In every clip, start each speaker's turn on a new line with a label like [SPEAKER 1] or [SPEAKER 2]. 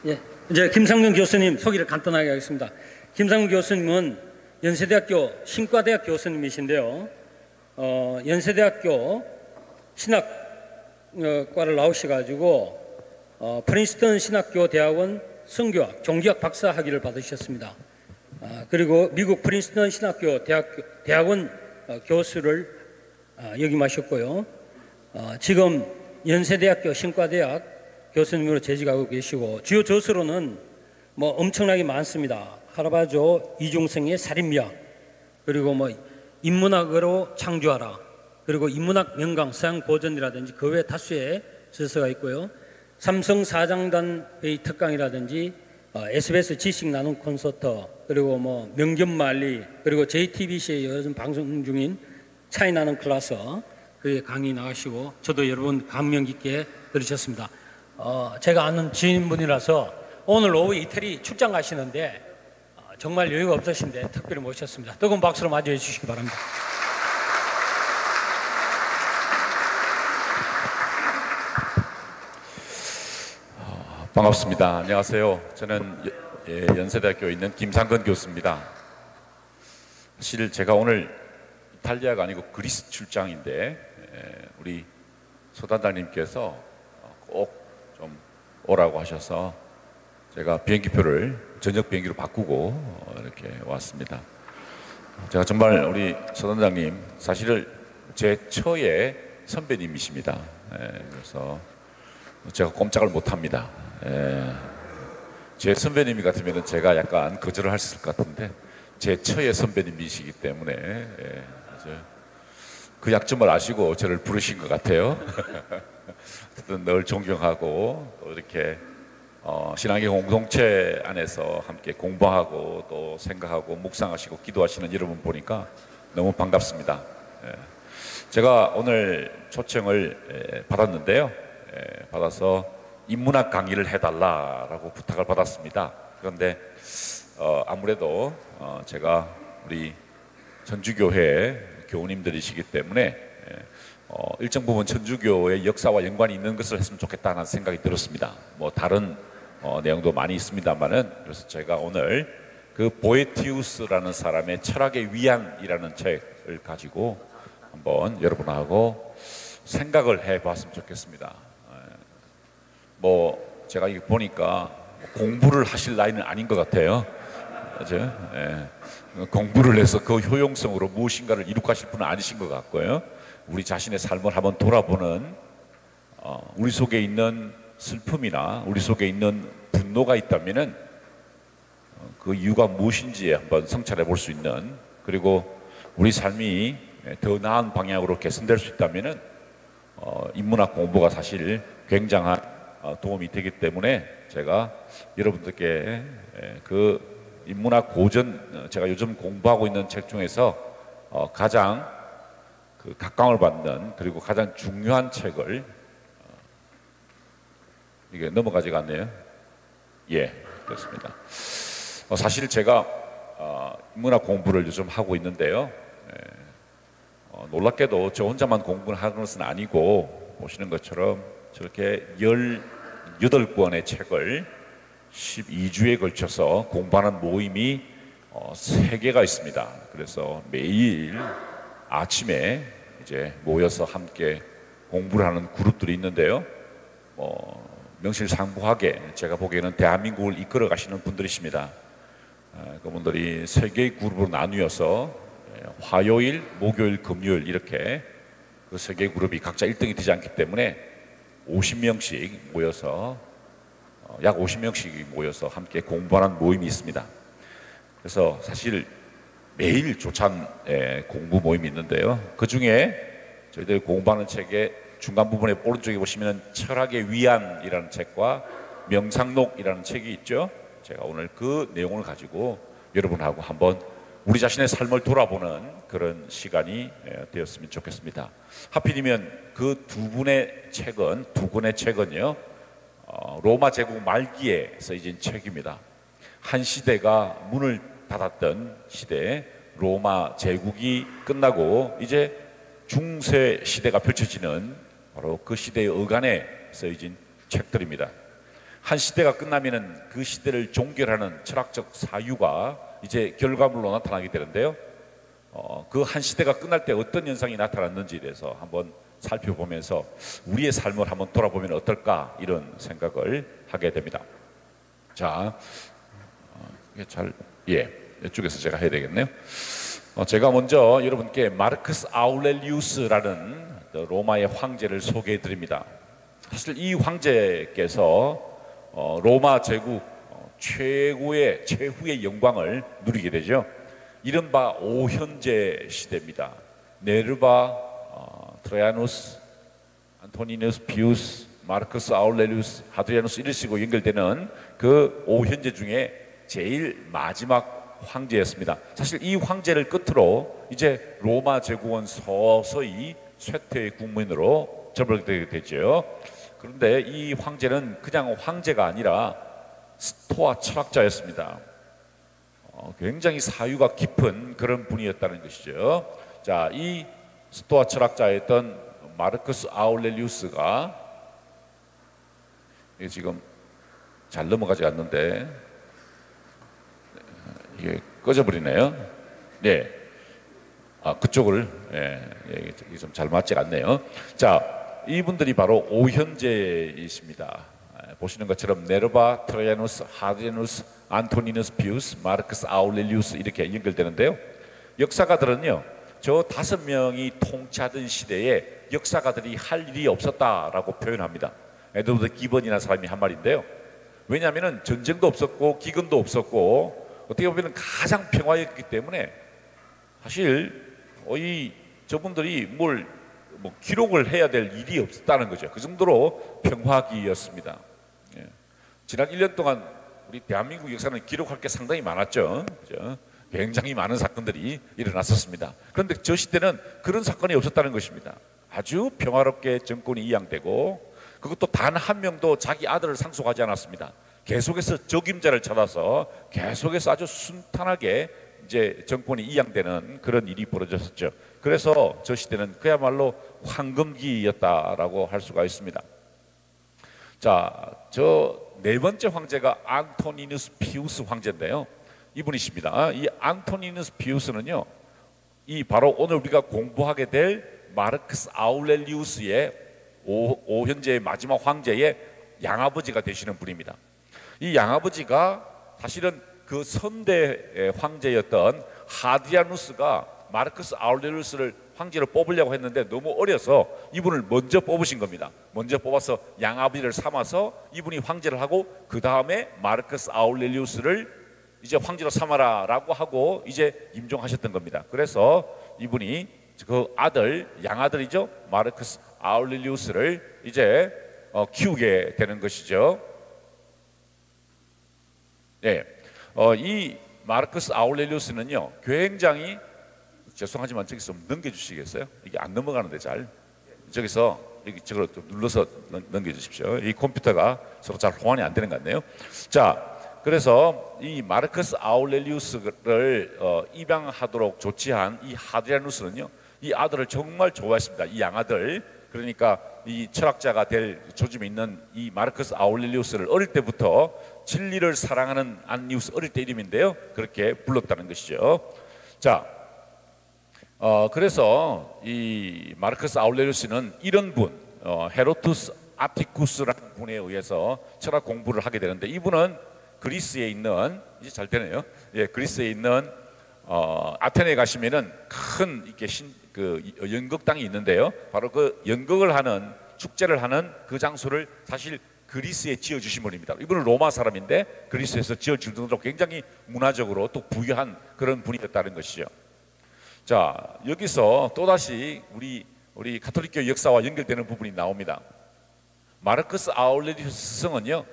[SPEAKER 1] 예, 이제 김상근 교수님 소개를 간단하게 하겠습니다. 김상근 교수님은 연세대학교 신과대학 교수님이신데요. 연세대학교 신학과를 나오셔가지고 프린스턴 신학교 대학원 성교학, 종교학 박사 학위를 받으셨습니다. 그리고 미국 프린스턴 신학교 대학원 교수를 역임하셨고요. 지금 연세대학교 신과대학 교수님으로 재직하고 계시고, 주요 저서로는 뭐 엄청나게 많습니다. 카라바조 이중성의 살인미학, 그리고 뭐 인문학으로 창조하라, 그리고 인문학 명강 서양 고전이라든지 그 외 다수의 저서가 있고요. 삼성 사장단 회의 특강이라든지 SBS 지식 나눔 콘서트, 그리고 뭐 명견만리, 그리고 JTBC에 요즘 방송 중인 차이 나는 클래스, 그 강의 나가시고 저도 여러분 감명 깊게 들으셨습니다. 제가 아는 지인분이라서 오늘 오후 이태리 출장 가시는데 정말 여유가 없으신데 특별히 모셨습니다. 뜨거운 박수로 맞이해 주시기 바랍니다.
[SPEAKER 2] 반갑습니다. 안녕하세요. 저는 연세대학교에 있는 김상근 교수입니다. 사실 제가 오늘 이탈리아가 아니고 그리스 출장인데 우리 소단장님께서 꼭 좀 오라고 하셔서 제가 비행기표를 저녁 비행기로 바꾸고 이렇게 왔습니다. 제가 정말 우리 소단장님 사실은 제 처의 선배님이십니다. 그래서 제가 꼼짝을 못합니다. 제 선배님이 같으면 제가 약간 거절을 할 수 있을 것 같은데 제 처의 선배님이시기 때문에 그 약점을 아시고 저를 부르신 것 같아요. 늘 존경하고 또 이렇게 신앙의 공동체 안에서 함께 공부하고 또 생각하고 묵상하시고 기도하시는 여러분 보니까 너무 반갑습니다. 제가 오늘 초청을 받았는데요. 받아서 인문학 강의를 해달라라고 부탁을 받았습니다. 그런데 아무래도 제가 우리 전주교회 교우님들이시기 때문에 일정 부분 천주교의 역사와 연관이 있는 것을 했으면 좋겠다는 생각이 들었습니다. 뭐 다른 내용도 많이 있습니다만은, 그래서 제가 오늘 그 보에티우스라는 사람의 철학의 위안이라는 책을 가지고 한번 여러분하고 생각을 해봤으면 좋겠습니다. 뭐 제가 이거 보니까 공부를 하실 나이는 아닌 것 같아요. 맞아요? 공부를 해서 그 효용성으로 무엇인가를 이룩하실 분은 아니신 것 같고요. 우리 자신의 삶을 한번 돌아보는 우리 속에 있는 슬픔이나 우리 속에 있는 분노가 있다면은 그 이유가 무엇인지 한번 성찰해 볼 수 있는, 그리고 우리 삶이 더 나은 방향으로 개선될 수 있다면은 인문학 공부가 사실 굉장한 도움이 되기 때문에 제가 여러분들께 그 인문학 고전, 제가 요즘 공부하고 있는 책 중에서 가장 그 각광을 받는 그리고 가장 중요한 책을 이게 넘어가지가 않네요. 예, 그렇습니다. 사실 제가 인문학 공부를 요즘 하고 있는데요. 놀랍게도 저 혼자만 공부를 하는 것은 아니고 보시는 것처럼 저렇게 18권의 책을 12주에 걸쳐서 공부하는 모임이 3개가 있습니다. 그래서 매일 아침에 이제 모여서 함께 공부를 하는 그룹들이 있는데요. 명실상부하게 제가 보기에는 대한민국을 이끌어 가시는 분들이십니다. 그분들이 3개의 그룹으로 나누어서 화요일, 목요일, 금요일 이렇게 그 3개의 그룹이 각자 1등이 되지 않기 때문에 50명씩 모여서 약 50명씩 모여서 함께 공부하는 모임이 있습니다. 그래서 사실 매일 조찬 공부 모임이 있는데요. 그 중에 저희들 공부하는 책의 중간 부분에 오른쪽에 보시면 철학의 위안이라는 책과 명상록이라는 책이 있죠. 제가 오늘 그 내용을 가지고 여러분하고 한번 우리 자신의 삶을 돌아보는 그런 시간이 되었으면 좋겠습니다. 하필이면 그 두 권의 책은요, 로마 제국 말기에 써진 책입니다. 한 시대가 문을 닫았던 시대에 로마 제국이 끝나고 이제 중세 시대가 펼쳐지는 바로 그 시대의 어간에 써진 책들입니다. 한 시대가 끝나면은 그 시대를 종결하는 철학적 사유가 이제 결과물로 나타나게 되는데요. 그 한 시대가 끝날 때 어떤 현상이 나타났는지에 대해서 한번 살펴보면서 우리의 삶을 한번 돌아보면 어떨까 이런 생각을 하게 됩니다. 자, 이쪽에서 제가 해야 되겠네요. 제가 먼저 여러분께 마르크스 아울렐리우스라는 로마의 황제를 소개해 드립니다. 사실 이 황제께서 로마 제국 최후의 영광을 누리게 되죠. 이른바 오현제 시대입니다. 네르바, 트라이아누스, 안토니누스 피우스, 마르크스 아울렐리우스, 하드리아누스 이런 식으로 연결되는 그 오현제 중에 제일 마지막 황제였습니다. 사실 이 황제를 끝으로 이제 로마 제국은 서서히 쇠퇴의 국민으로 접어들게 되죠. 그런데 이 황제는 그냥 황제가 아니라 스토아 철학자였습니다. 굉장히 사유가 깊은 그런 분이었다는 것이죠. 자, 이 스토아 철학자였던 마르크스 아울렐리우스가 이게 지금 잘 넘어가지 않는데 이게 꺼져버리네요. 네, 그쪽을 이게 좀 잘 맞지 않네요. 자, 이분들이 바로 오현제이십니다. 보시는 것처럼 네르바, 트라이아누스, 하드리아누스, 안토니누스 피우스, 마르크스 아울렐리우스 이렇게 연결되는데요. 역사가들은요, 저 5명이 통치하던 시대에 역사가들이 할 일이 없었다라고 표현합니다. 에드워드 기번이라는 사람이 한 말인데요. 왜냐하면 전쟁도 없었고 기근도 없었고 어떻게 보면 가장 평화였기 때문에 사실 저분들이 뭐 기록을 해야 될 일이 없었다는 거죠. 그 정도로 평화기였습니다. 지난 1년 동안 우리 대한민국 역사는 기록할 게 상당히 많았죠. 그죠? 굉장히 많은 사건들이 일어났었습니다. 그런데 저 시대는 그런 사건이 없었다는 것입니다. 아주 평화롭게 정권이 이양되고 그것도 단 한 명도 자기 아들을 상속하지 않았습니다. 계속해서 적임자를 찾아서 계속해서 아주 순탄하게 이제 정권이 이양되는 그런 일이 벌어졌었죠. 그래서 저 시대는 그야말로 황금기였다라고 할 수가 있습니다. 자, 저 네 번째 황제가 안토니누스 피우스 황제인데요. 이분이십니다. 이 안토니누스 피우스는요, 이 바로 오늘 우리가 공부하게 될 마르크스 아울렐리우스의 오현제의 마지막 황제의 양아버지가 되시는 분입니다. 이 양아버지가 사실은 그 선대 황제였던 하드리아누스가 마르크스 아울렐리우스를 황제로 뽑으려고 했는데 너무 어려서 이분을 먼저 뽑으신 겁니다. 먼저 뽑아서 양아버지를 삼아서 이분이 황제를 하고 그 다음에 마르크스 아울렐리우스를 이제 황제로 삼아라라고 하고 이제 임종하셨던 겁니다. 그래서 이분이 그 아들, 양아들이죠, 마르크스 아울렐리우스를 이제 키우게 되는 것이죠. 네, 이 마르크스 아울렐리우스는요, 굉장히 죄송하지만 저기서 좀 넘겨주시겠어요? 이게 안 넘어가는데 잘 저기서 저걸 좀 눌러서 넘겨주십시오. 이 컴퓨터가 서로 잘 호환이 안 되는 것 같네요. 자, 그래서 이 마르크스 아울렐리우스를 입양하도록 조치한 이 하드리아누스는요, 이 아들을 정말 좋아했습니다. 이 양아들, 그러니까 이 철학자가 될 조짐이 있는 이 마르크스 아울렐리우스를 어릴 때부터 진리를 사랑하는 안니우스, 어릴 때 이름인데요, 그렇게 불렀다는 것이죠. 자, 그래서 이 마르크스 아울렐리우스는 이런 분, 헤로투스 아티쿠스라는 분에 의해서 철학 공부를 하게 되는데, 이분은 그리스에 있는, 이제 잘 되네요. 예, 그리스에 있는 아테네에 가시면은 큰 이렇게 그 연극당이 있는데요. 바로 그 연극을 하는, 축제를 하는 그 장소를 사실 그리스에 지어주신 분입니다. 이분은 로마 사람인데 그리스에서 지어줄 정도로 굉장히 문화적으로 또 부유한 그런 분이었다는 것이죠. 자, 여기서 또다시 우리 가톨릭교 역사와 연결되는 부분이 나옵니다. 마르크스 아울렐리우스 성은요,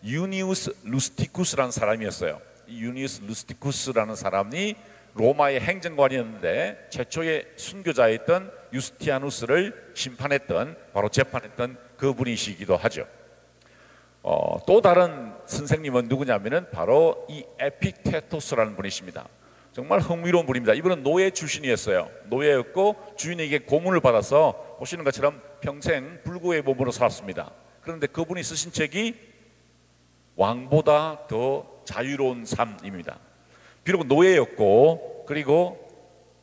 [SPEAKER 2] 유니우스 루스티쿠스라는 사람이었어요. 이 유니우스 루스티쿠스라는 사람이 로마의 행정관이었는데 최초의 순교자였던 유스티아누스를 심판했던, 바로 재판했던 그분이시기도 하죠. 또 다른 선생님은 누구냐면은 바로 이 에픽테토스라는 분이십니다. 정말 흥미로운 분입니다. 이분은 노예 출신이었어요. 노예였고 주인에게 고문을 받아서 보시는 것처럼 평생 불구의 몸으로 살았습니다. 그런데 그분이 쓰신 책이 왕보다 더 자유로운 삶입니다. 비록 노예였고 그리고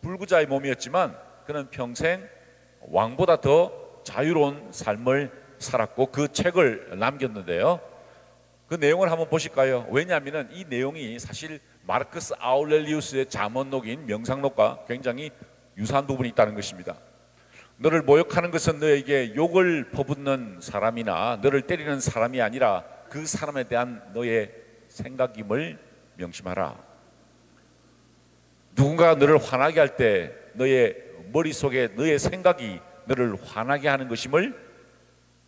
[SPEAKER 2] 불구자의 몸이었지만 그는 평생 왕보다 더 자유로운 삶을 살았고 그 책을 남겼는데요. 그 내용을 한번 보실까요? 왜냐하면 이 내용이 사실 마르크스 아울렐리우스의 잠언록인 명상록과 굉장히 유사한 부분이 있다는 것입니다. 너를 모욕하는 것은 너에게 욕을 퍼붓는 사람이나 너를 때리는 사람이 아니라 그 사람에 대한 너의 생각임을 명심하라. 누군가 너를 화나게 할 때 너의 머릿속에 너의 생각이 너를 화나게 하는 것임을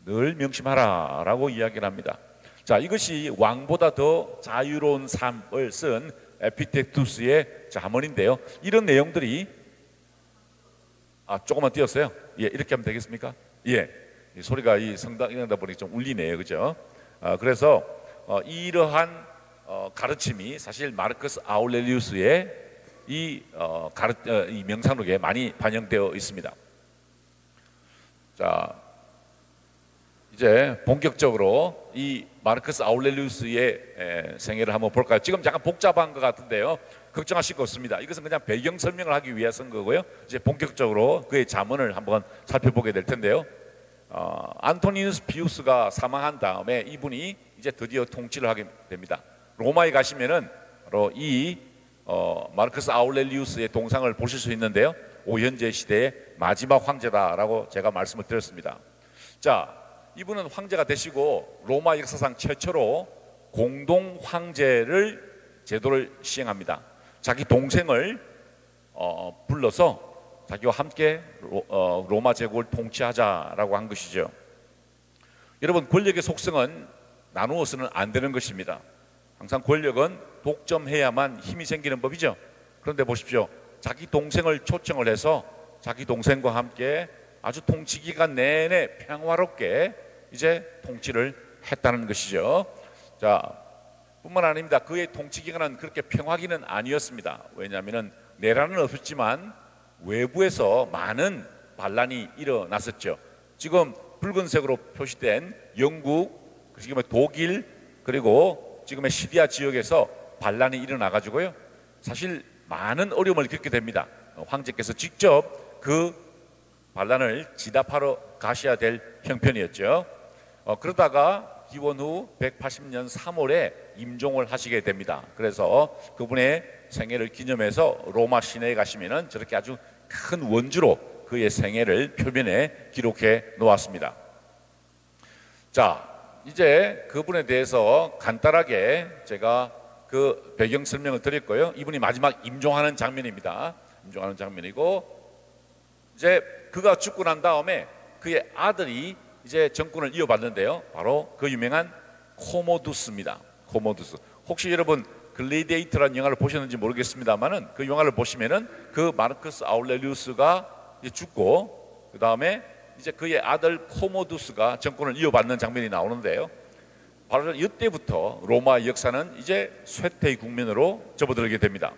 [SPEAKER 2] 늘 명심하라 라고 이야기를 합니다. 자, 이것이 왕보다 더 자유로운 삶을 쓴 에피텍투스의 잠언인데요. 이런 내용들이 조금만 띄었어요. 예, 이렇게 하면 되겠습니까? 예, 이 소리가 이 성당 이런다 보니 좀 울리네요, 그죠? 그래서 이러한 가르침이 사실 마르크스 아울렐리우스의 이 명상록에 많이 반영되어 있습니다. 자, 이제 본격적으로 이 마르크스 아울렐리우스의 생애를 한번 볼까요? 지금 약간 복잡한 것 같은데요. 걱정하실 거 없습니다. 이것은 그냥 배경 설명을 하기 위해서인 거고요. 이제 본격적으로 그의 잠언을 한번 살펴보게 될 텐데요. 안토니누스 피우스가 사망한 다음에 이분이 이제 드디어 통치를 하게 됩니다. 로마에 가시면은 바로 이 마르크스 아울렐리우스의 동상을 보실 수 있는데요. 오현재 시대의 마지막 황제다라고 제가 말씀을 드렸습니다. 자, 이분은 황제가 되시고 로마 역사상 최초로 공동 황제를 제도를 시행합니다. 자기 동생을 불러서 자기와 함께 로마 제국을 통치하자라고 한 것이죠. 여러분, 권력의 속성은 나누어서는 안 되는 것입니다. 항상 권력은 독점해야만 힘이 생기는 법이죠. 그런데 보십시오. 자기 동생을 초청을 해서 자기 동생과 함께 아주 통치 기간 내내 평화롭게 이제 통치를 했다는 것이죠. 자, 뿐만 아닙니다. 그의 통치 기간은 그렇게 평화기는 아니었습니다. 왜냐하면 내란은 없었지만 외부에서 많은 반란이 일어났었죠. 지금 붉은색으로 표시된 영국, 지금의 독일, 그리고 지금의 시리아 지역에서 반란이 일어나 가지고요. 사실 많은 어려움을 겪게 됩니다. 황제께서 직접 그 반란을 지답하러 가셔야 될 형편이었죠. 그러다가 기원 후 180년 3월에 임종을 하시게 됩니다. 그래서 그분의 생애를 기념해서 로마 시내에 가시면은 저렇게 아주 큰 원주로 그의 생애를 표면에 기록해 놓았습니다. 자, 이제 그분에 대해서 간단하게 제가 그 배경 설명을 드렸고요. 이분이 마지막 임종하는 장면입니다. 임종하는 장면이고, 이제 그가 죽고 난 다음에 그의 아들이 이제 정권을 이어받는데요. 바로 그 유명한 코모두스입니다. 코모두스. 혹시 여러분 글래디에이터라는 영화를 보셨는지 모르겠습니다만은 그 영화를 보시면은 그 마르크스 아울렐리우스가 죽고 그 다음에 이제 그의 아들 코모두스가 정권을 이어받는 장면이 나오는데요. 바로 이때부터 로마 역사는 이제 쇠퇴의 국면으로 접어들게 됩니다.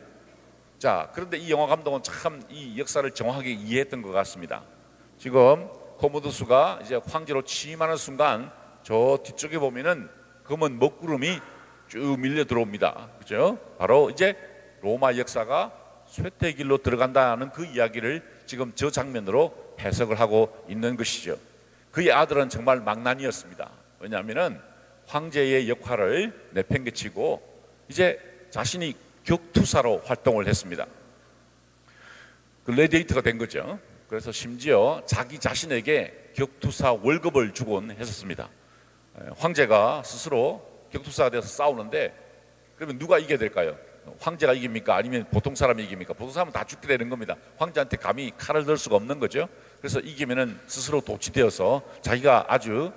[SPEAKER 2] 자, 그런데 이 영화 감독은 참 이 역사를 정확하게 이해했던 것 같습니다. 지금 코모두스가 이제 황제로 취임하는 순간 저 뒤쪽에 보면은 검은 먹구름이 쭉 밀려 들어옵니다. 그죠? 바로 이제 로마 역사가 쇠퇴의 길로 들어간다는 그 이야기를 지금 저 장면으로 해석을 하고 있는 것이죠. 그의 아들은 정말 망난이었습니다. 왜냐하면은 황제의 역할을 내팽개치고 이제 자신이 격투사로 활동을 했습니다. 글래디에이터가 된 거죠. 그래서 심지어 자기 자신에게 격투사 월급을 주곤 했었습니다. 황제가 스스로 격투사가 돼서 싸우는데 그러면 누가 이겨야 될까요? 황제가 이깁니까? 아니면 보통 사람이 이깁니까? 보통 사람은 다 죽게 되는 겁니다. 황제한테 감히 칼을 들 수가 없는 거죠. 그래서 이기면은 스스로 도취되어서 자기가 아주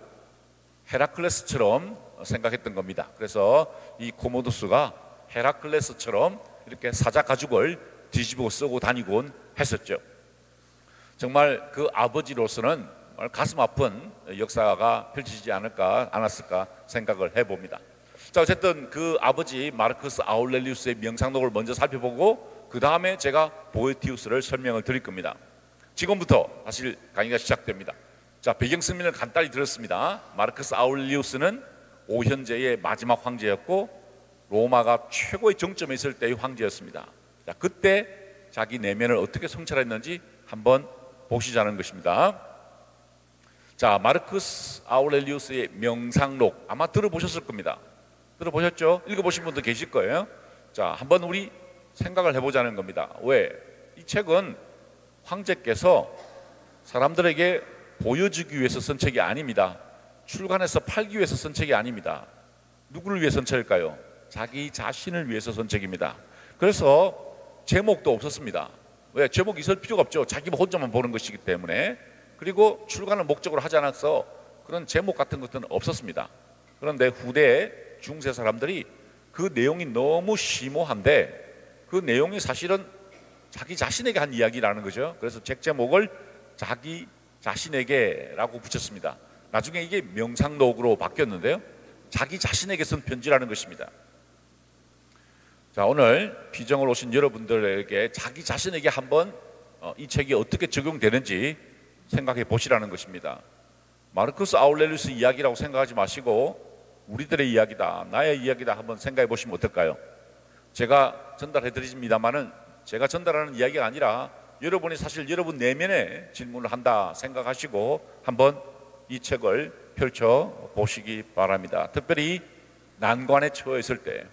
[SPEAKER 2] 헤라클레스처럼 생각했던 겁니다. 그래서 이 코모두스가 헤라클레스처럼 이렇게 사자 가죽을 뒤집어 쓰고 다니곤 했었죠. 정말 그 아버지로서는 가슴 아픈 역사가 펼치지 않았을까 생각을 해봅니다. 자, 어쨌든 그 아버지 마르크스 아울렐리우스의 명상록을 먼저 살펴보고 그 다음에 제가 보에티우스를 설명을 드릴 겁니다. 지금부터 사실 강의가 시작됩니다. 자, 배경 설명을 간단히 드렸습니다. 마르크스 아울렐리우스는 오현제의 마지막 황제였고 로마가 최고의 정점에 있을 때의 황제였습니다. 자, 그때 자기 내면을 어떻게 성찰했는지 한번 보시자는 것입니다. 자, 마르쿠스 아우렐리우스의 명상록 아마 들어보셨을 겁니다. 들어보셨죠? 읽어보신 분도 계실 거예요. 자, 한번 우리 생각을 해보자는 겁니다. 왜? 이 책은 황제께서 사람들에게 보여주기 위해서 쓴 책이 아닙니다. 출간해서 팔기 위해서 쓴 책이 아닙니다. 누구를 위해 쓴 책일까요? 자기 자신을 위해서 쓴 책입니다. 그래서 제목도 없었습니다. 왜? 제목이 있을 필요가 없죠. 자기 혼자만 보는 것이기 때문에. 그리고 출간을 목적으로 하지 않아서 그런 제목 같은 것들은 없었습니다. 그런데 후대에 중세 사람들이 그 내용이 너무 심오한데 그 내용이 사실은 자기 자신에게 한 이야기라는 거죠. 그래서 책 제목을 자기 자신에게라고 붙였습니다. 나중에 이게 명상록으로 바뀌었는데요. 자기 자신에게 쓴 편지라는 것입니다. 자, 오늘 비정을 오신 여러분들에게 자기 자신에게 한번 이 책이 어떻게 적용되는지 생각해 보시라는 것입니다. 마르쿠스 아우렐리우스 이야기라고 생각하지 마시고 우리들의 이야기다, 나의 이야기다 한번 생각해 보시면 어떨까요? 제가 전달해 드립니다만은 제가 전달하는 이야기가 아니라 여러분이 사실 여러분 내면에 질문을 한다 생각하시고 한번 이 책을 펼쳐 보시기 바랍니다. 특별히 난관에 처했을 때,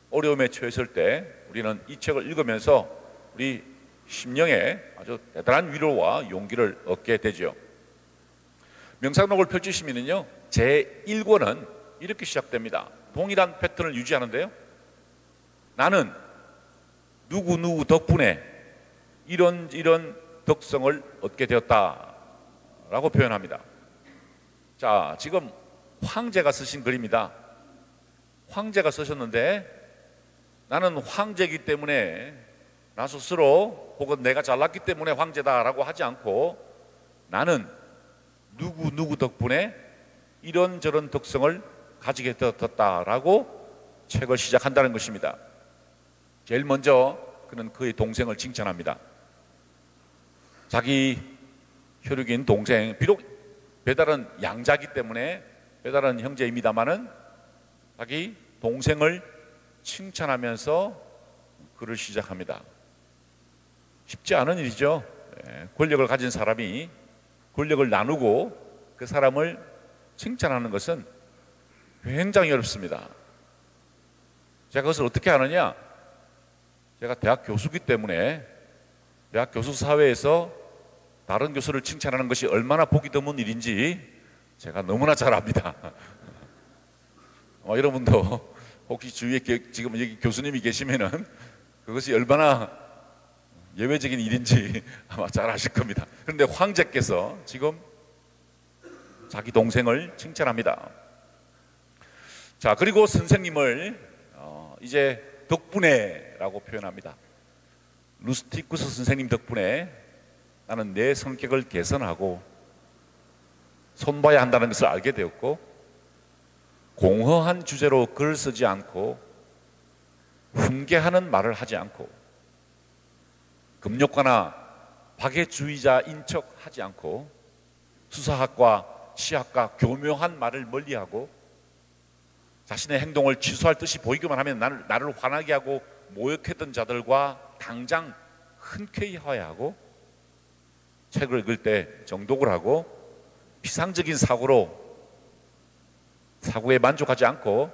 [SPEAKER 2] 어려움에 처했을 때 우리는 이 책을 읽으면서 우리 심령에 아주 대단한 위로와 용기를 얻게 되죠. 명상록을 펼치시면요, 제1권은 이렇게 시작됩니다. 동일한 패턴을 유지하는데요. 나는 누구 덕분에 이런 덕성을 얻게 되었다라고 표현합니다. 자, 지금 황제가 쓰신 글입니다. 황제가 쓰셨는데 나는 황제이기 때문에 나 스스로 혹은 내가 잘났기 때문에 황제다라고 하지 않고 나는 누구 덕분에 이런저런 덕성을 가지게 되었다라고 책을 시작한다는 것입니다. 제일 먼저 그는 그의 동생을 칭찬합니다. 자기 혈육인 동생, 비록 배달은 양자기 때문에 배달은 형제입니다마는 자기 동생을 칭찬하면서 글을 시작합니다. 쉽지 않은 일이죠. 권력을 가진 사람이 권력을 나누고 그 사람을 칭찬하는 것은 굉장히 어렵습니다. 제가 그것을 어떻게 하느냐? 제가 대학 교수기 때문에 대학 교수 사회에서 다른 교수를 칭찬하는 것이 얼마나 보기 드문 일인지 제가 너무나 잘 압니다. 여러분도 혹시 주위에 지금 여기 교수님이 계시면은 그것이 얼마나 예외적인 일인지 아마 잘 아실 겁니다. 그런데 황제께서 지금 자기 동생을 칭찬합니다. 자, 그리고 선생님을 이제 덕분에라고 표현합니다. 루스티쿠스 선생님 덕분에 나는 내 성격을 개선하고 손봐야 한다는 것을 알게 되었고, 공허한 주제로 글을 쓰지 않고 훈계하는 말을 하지 않고 금욕가나 박애주의자인 척 하지 않고 수사학과 시학과 교묘한 말을 멀리하고 자신의 행동을 취소할 듯이 보이기만 하면 나를 화나게 하고 모욕했던 자들과 당장 흔쾌히 화해하고, 책을 읽을 때 정독을 하고 피상적인 사고에 만족하지 않고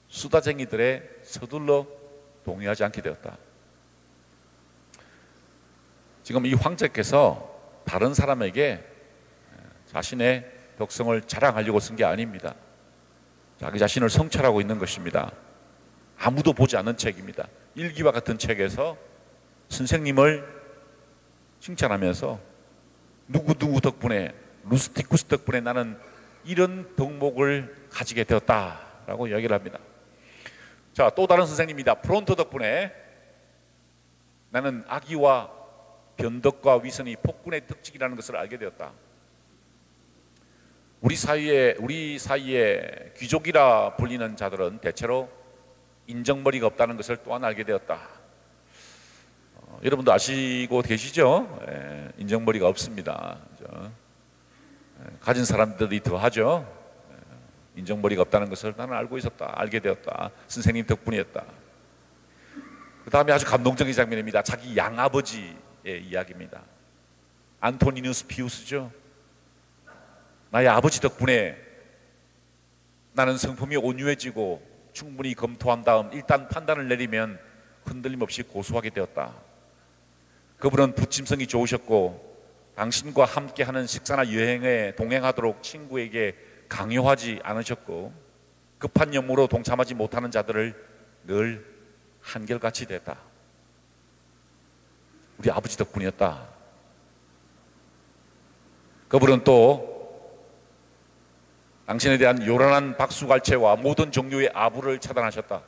[SPEAKER 2] 수다쟁이들의 서둘러 동의하지 않게 되었다. 지금 이 황제께서 다른 사람에게 자신의 덕성을 자랑하려고 쓴 게 아닙니다. 자기 자신을 성찰하고 있는 것입니다. 아무도 보지 않는 책입니다. 일기와 같은 책에서 선생님을 칭찬하면서 누구 덕분에, 루스티쿠스 덕분에 나는 이런 덕목을 가지게 되었다라고 이야기를 합니다. 자, 또 다른 선생님입니다. 프론토 덕분에 나는 악의와 변덕과 위선이 폭군의 특징이라는 것을 알게 되었다. 우리 사이에 귀족이라 불리는 자들은 대체로 인정머리가 없다는 것을 또한 알게 되었다. 여러분도 아시고 계시죠? 인정머리가 없습니다. 가진 사람들이 더 하죠. 인정머리가 없다는 것을 나는 알고 있었다. 알게 되었다. 선생님 덕분이었다. 그 다음에 아주 감동적인 장면입니다. 자기 양아버지의 이야기입니다. 안토니누스 피우스죠. 나의 아버지 덕분에 나는 성품이 온유해지고 충분히 검토한 다음 일단 판단을 내리면 흔들림 없이 고수하게 되었다. 그분은 부침성이 좋으셨고 당신과 함께하는 식사나 여행에 동행하도록 친구에게 강요하지 않으셨고 급한任務로 동참하지 못하는 자들을 늘 한결같이 대했다. 우리 아버지 덕분이었다. 그분은 또 당신에 대한 요란한 박수갈채와 모든 종류의 아부를 차단하셨다.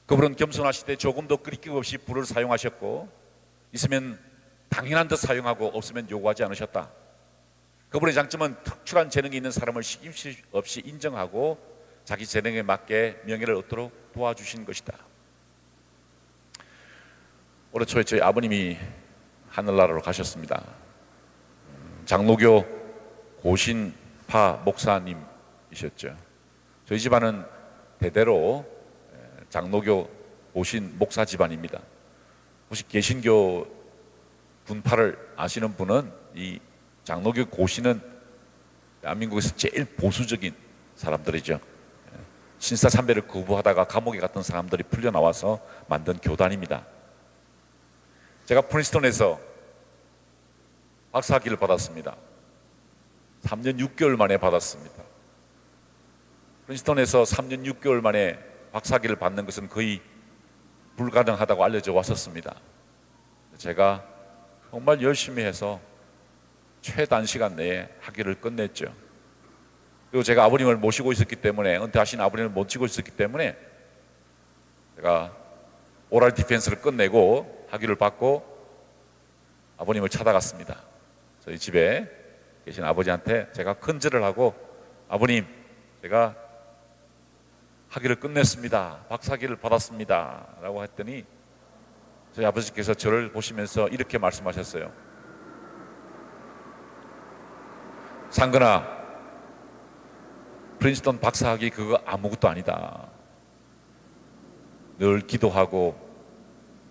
[SPEAKER 2] 그분은 겸손하시되 조금도 끄리낌 없이 불을 사용하셨고 있으면 당연한 듯 사용하고 없으면 요구하지 않으셨다. 그분의 장점은 특출한 재능이 있는 사람을 시김 없이 인정하고 자기 재능에 맞게 명예를 얻도록 도와주신 것이다. 올해 초에 저희 아버님이 하늘나라로 가셨습니다. 장로교 고신파 목사님이셨죠. 저희 집안은 대대로 장로교 고신 목사 집안입니다. 혹시 개신교 분파를 아시는 분은 이 장로교 고신은 대한민국에서 제일 보수적인 사람들이죠. 신사참배를 거부하다가 감옥에 갔던 사람들이 풀려나와서 만든 교단입니다. 제가 프린스턴에서 박사학위를 받았습니다. 3년 6개월 만에 받았습니다. 프린스턴에서 3년 6개월 만에 박사학위를 받는 것은 거의 불가능하다고 알려져 왔었습니다. 제가 정말 열심히 해서 최단시간 내에 학위를 끝냈죠. 그리고 제가 아버님을 모시고 있었기 때문에, 은퇴하신 아버님을 모시고 있었기 때문에 제가 오랄 디펜스를 끝내고 학위를 받고 아버님을 찾아갔습니다. 저희 집에 계신 아버지한테 제가 큰절을 하고, 아버님, 제가 학위를 끝냈습니다. 박사학위를 받았습니다. 라고 했더니 저희 아버지께서 저를 보시면서 이렇게 말씀하셨어요. 상근아, 프린스턴 박사학위 그거 아무것도 아니다. 늘 기도하고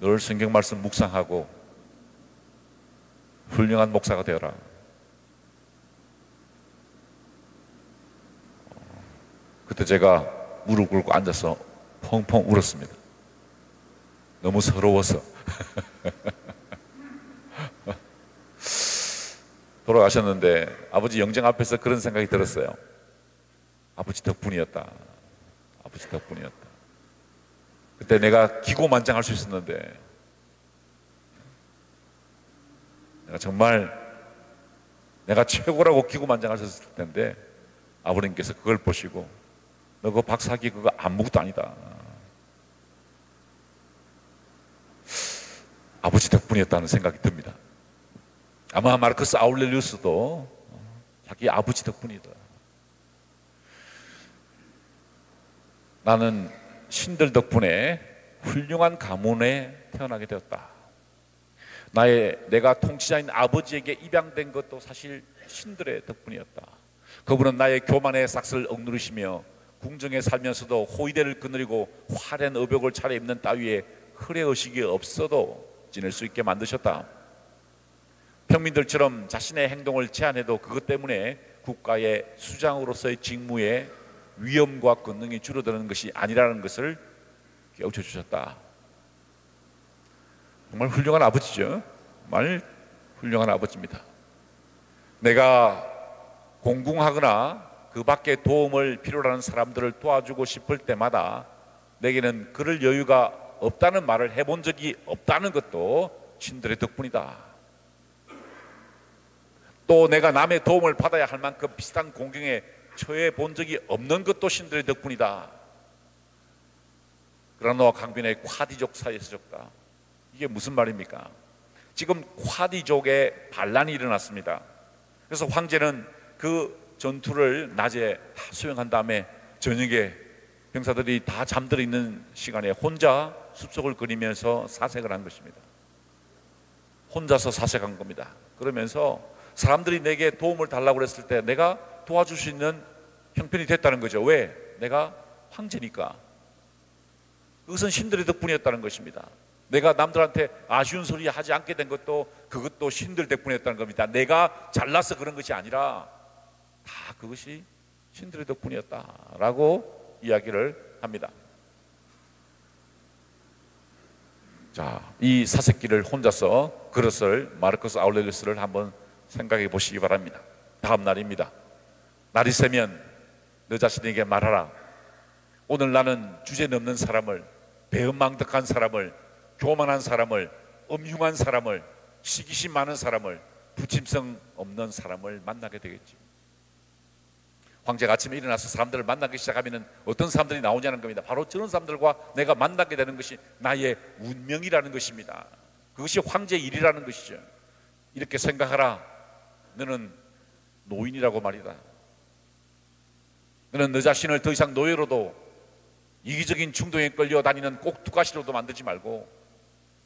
[SPEAKER 2] 늘 성경 말씀 묵상하고 훌륭한 목사가 되어라. 그때 제가 무릎 꿇고 앉아서 펑펑 울었습니다. 너무 서러워서. 돌아가셨는데 아버지 영정 앞에서 그런 생각이 들었어요. 아버지 덕분이었다. 아버지 덕분이었다. 그때 내가 기고만장할 수 있었는데, 내가 정말 내가 최고라고 기고만장할 수 있을 텐데 아버님께서 그걸 보시고 너 그거 박사학위 그거 아무것도 아니다. 아버지 덕분이었다는 생각이 듭니다. 아마 마르크스 아울렐리우스도 자기 아버지 덕분이다. 나는 신들 덕분에 훌륭한 가문에 태어나게 되었다. 내가 통치자인 아버지에게 입양된 것도 사실 신들의 덕분이었다. 그분은 나의 교만의 삭슬을 억누르시며 궁정에 살면서도 호위대를 거느리고 화려한 의복을 차려입는 따위에 흐레의식이 없어도 지낼 수 있게 만드셨다. 평민들처럼 자신의 행동을 제한해도 그것 때문에 국가의 수장으로서의 직무에 위엄과 권능이 줄어드는 것이 아니라는 것을 깨우쳐 주셨다. 정말 훌륭한 아버지죠. 정말 훌륭한 아버지입니다. 내가 공궁하거나 그 밖에 도움을 필요로 하는 사람들을 도와주고 싶을 때마다 내게는 그럴 여유가 없다는 말을 해본 적이 없다는 것도 신들의 덕분이다. 또 내가 남의 도움을 받아야 할 만큼 비슷한 공경에 처해 본 적이 없는 것도 신들의 덕분이다. 그라노와 강변의 콰디족 사이에서 적다. 이게 무슨 말입니까? 지금 콰디족에 반란이 일어났습니다. 그래서 황제는 그 전투를 낮에 다 수행한 다음에 저녁에 병사들이 다 잠들어 있는 시간에 혼자 숲속을 거니면서 사색을 한 것입니다. 혼자서 사색한 겁니다. 그러면서 사람들이 내게 도움을 달라고 했을 때 내가 도와줄 수 있는 형편이 됐다는 거죠. 왜? 내가 황제니까. 그것은 신들의 덕분이었다는 것입니다. 내가 남들한테 아쉬운 소리 하지 않게 된 것도 그것도 신들 덕분이었다는 겁니다. 내가 잘나서 그런 것이 아니라 다 그것이 신들의 덕분이었다라고 이야기를 합니다. 자, 이 사색기를 혼자서 그릇을 마르커스 아울렐리우스를 한번 생각해 보시기 바랍니다. 다음 날입니다. 날이 새면 너 자신에게 말하라. 오늘 나는 주제넘는 사람을, 배은망덕한 사람을, 교만한 사람을, 음흉한 사람을, 시기심 많은 사람을, 부침성 없는 사람을 만나게 되겠지. 황제가 아침에 일어나서 사람들을 만나기 시작하면 어떤 사람들이 나오냐는 겁니다. 바로 저런 사람들과 내가 만나게 되는 것이 나의 운명이라는 것입니다. 그것이 황제의 일이라는 것이죠. 이렇게 생각하라. 너는 노인이라고 말이다. 너는 너 자신을 더 이상 노예로도 이기적인 충동에 끌려 다니는 꼭두가시로도 만들지 말고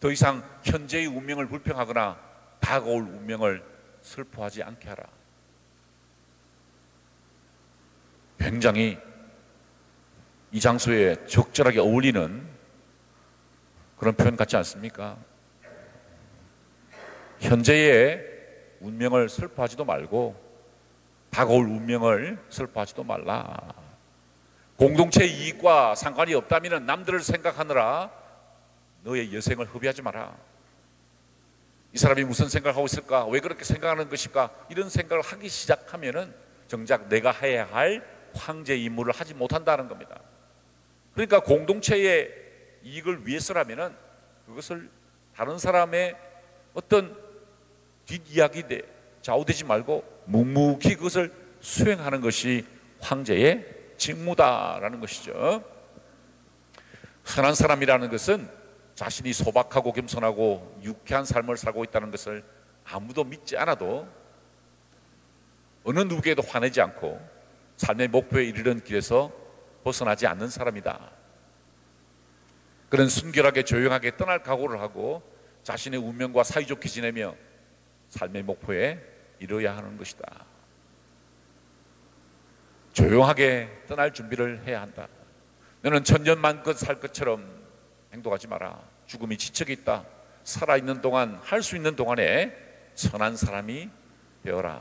[SPEAKER 2] 더 이상 현재의 운명을 불평하거나 다가올 운명을 슬퍼하지 않게 하라. 굉장히 이 장소에 적절하게 어울리는 그런 표현 같지 않습니까? 현재의 운명을 슬퍼하지도 말고 다가올 운명을 슬퍼하지도 말라. 공동체 이익과 상관이 없다면 남들을 생각하느라 너의 여생을 허비하지 마라. 이 사람이 무슨 생각을 하고 있을까? 왜 그렇게 생각하는 것일까? 이런 생각을 하기 시작하면 정작 내가 해야 할 황제 임무를 하지 못한다는 겁니다. 그러니까 공동체의 이익을 위해서라면 그것을 다른 사람의 어떤 뒷이야기에 좌우되지 말고 묵묵히 그것을 수행하는 것이 황제의 직무다라는 것이죠. 선한 사람이라는 것은 자신이 소박하고 겸손하고 유쾌한 삶을 살고 있다는 것을 아무도 믿지 않아도 어느 누구에게도 화내지 않고 삶의 목표에 이르는 길에서 벗어나지 않는 사람이다. 그런 순결하게 조용하게 떠날 각오를 하고 자신의 운명과 사이좋게 지내며 삶의 목표에 이뤄야 하는 것이다. 조용하게 떠날 준비를 해야 한다. 너는 천년만껏 살 것처럼 행동하지 마라. 죽음이 지척이 있다. 살아있는 동안 할 수 있는 동안에 선한 사람이 되어라.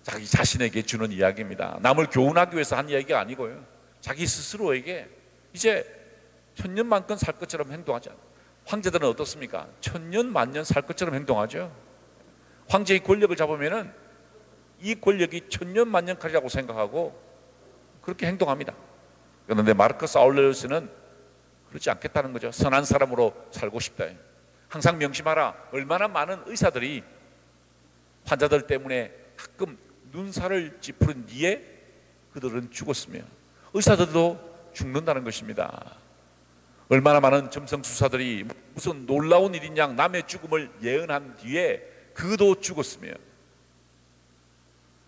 [SPEAKER 2] 자기 자신에게 주는 이야기입니다. 남을 교훈하기 위해서 한 이야기가 아니고요. 자기 스스로에게 이제 천년만껏 살 것처럼 행동하자. 황제들은 어떻습니까? 천년 만년 살 것처럼 행동하죠. 황제의 권력을 잡으면은 이 권력이 천년 만년까지라고 생각하고 그렇게 행동합니다. 그런데 마르커스 아울렐리우스는 그렇지 않겠다는 거죠. 선한 사람으로 살고 싶다. 항상 명심하라. 얼마나 많은 의사들이 환자들 때문에 가끔 눈살을 찌푸린 뒤에 그들은 죽었으며 의사들도 죽는다는 것입니다. 얼마나 많은 점성수사들이 무슨 놀라운 일인 양 남의 죽음을 예언한 뒤에 그도 죽었으며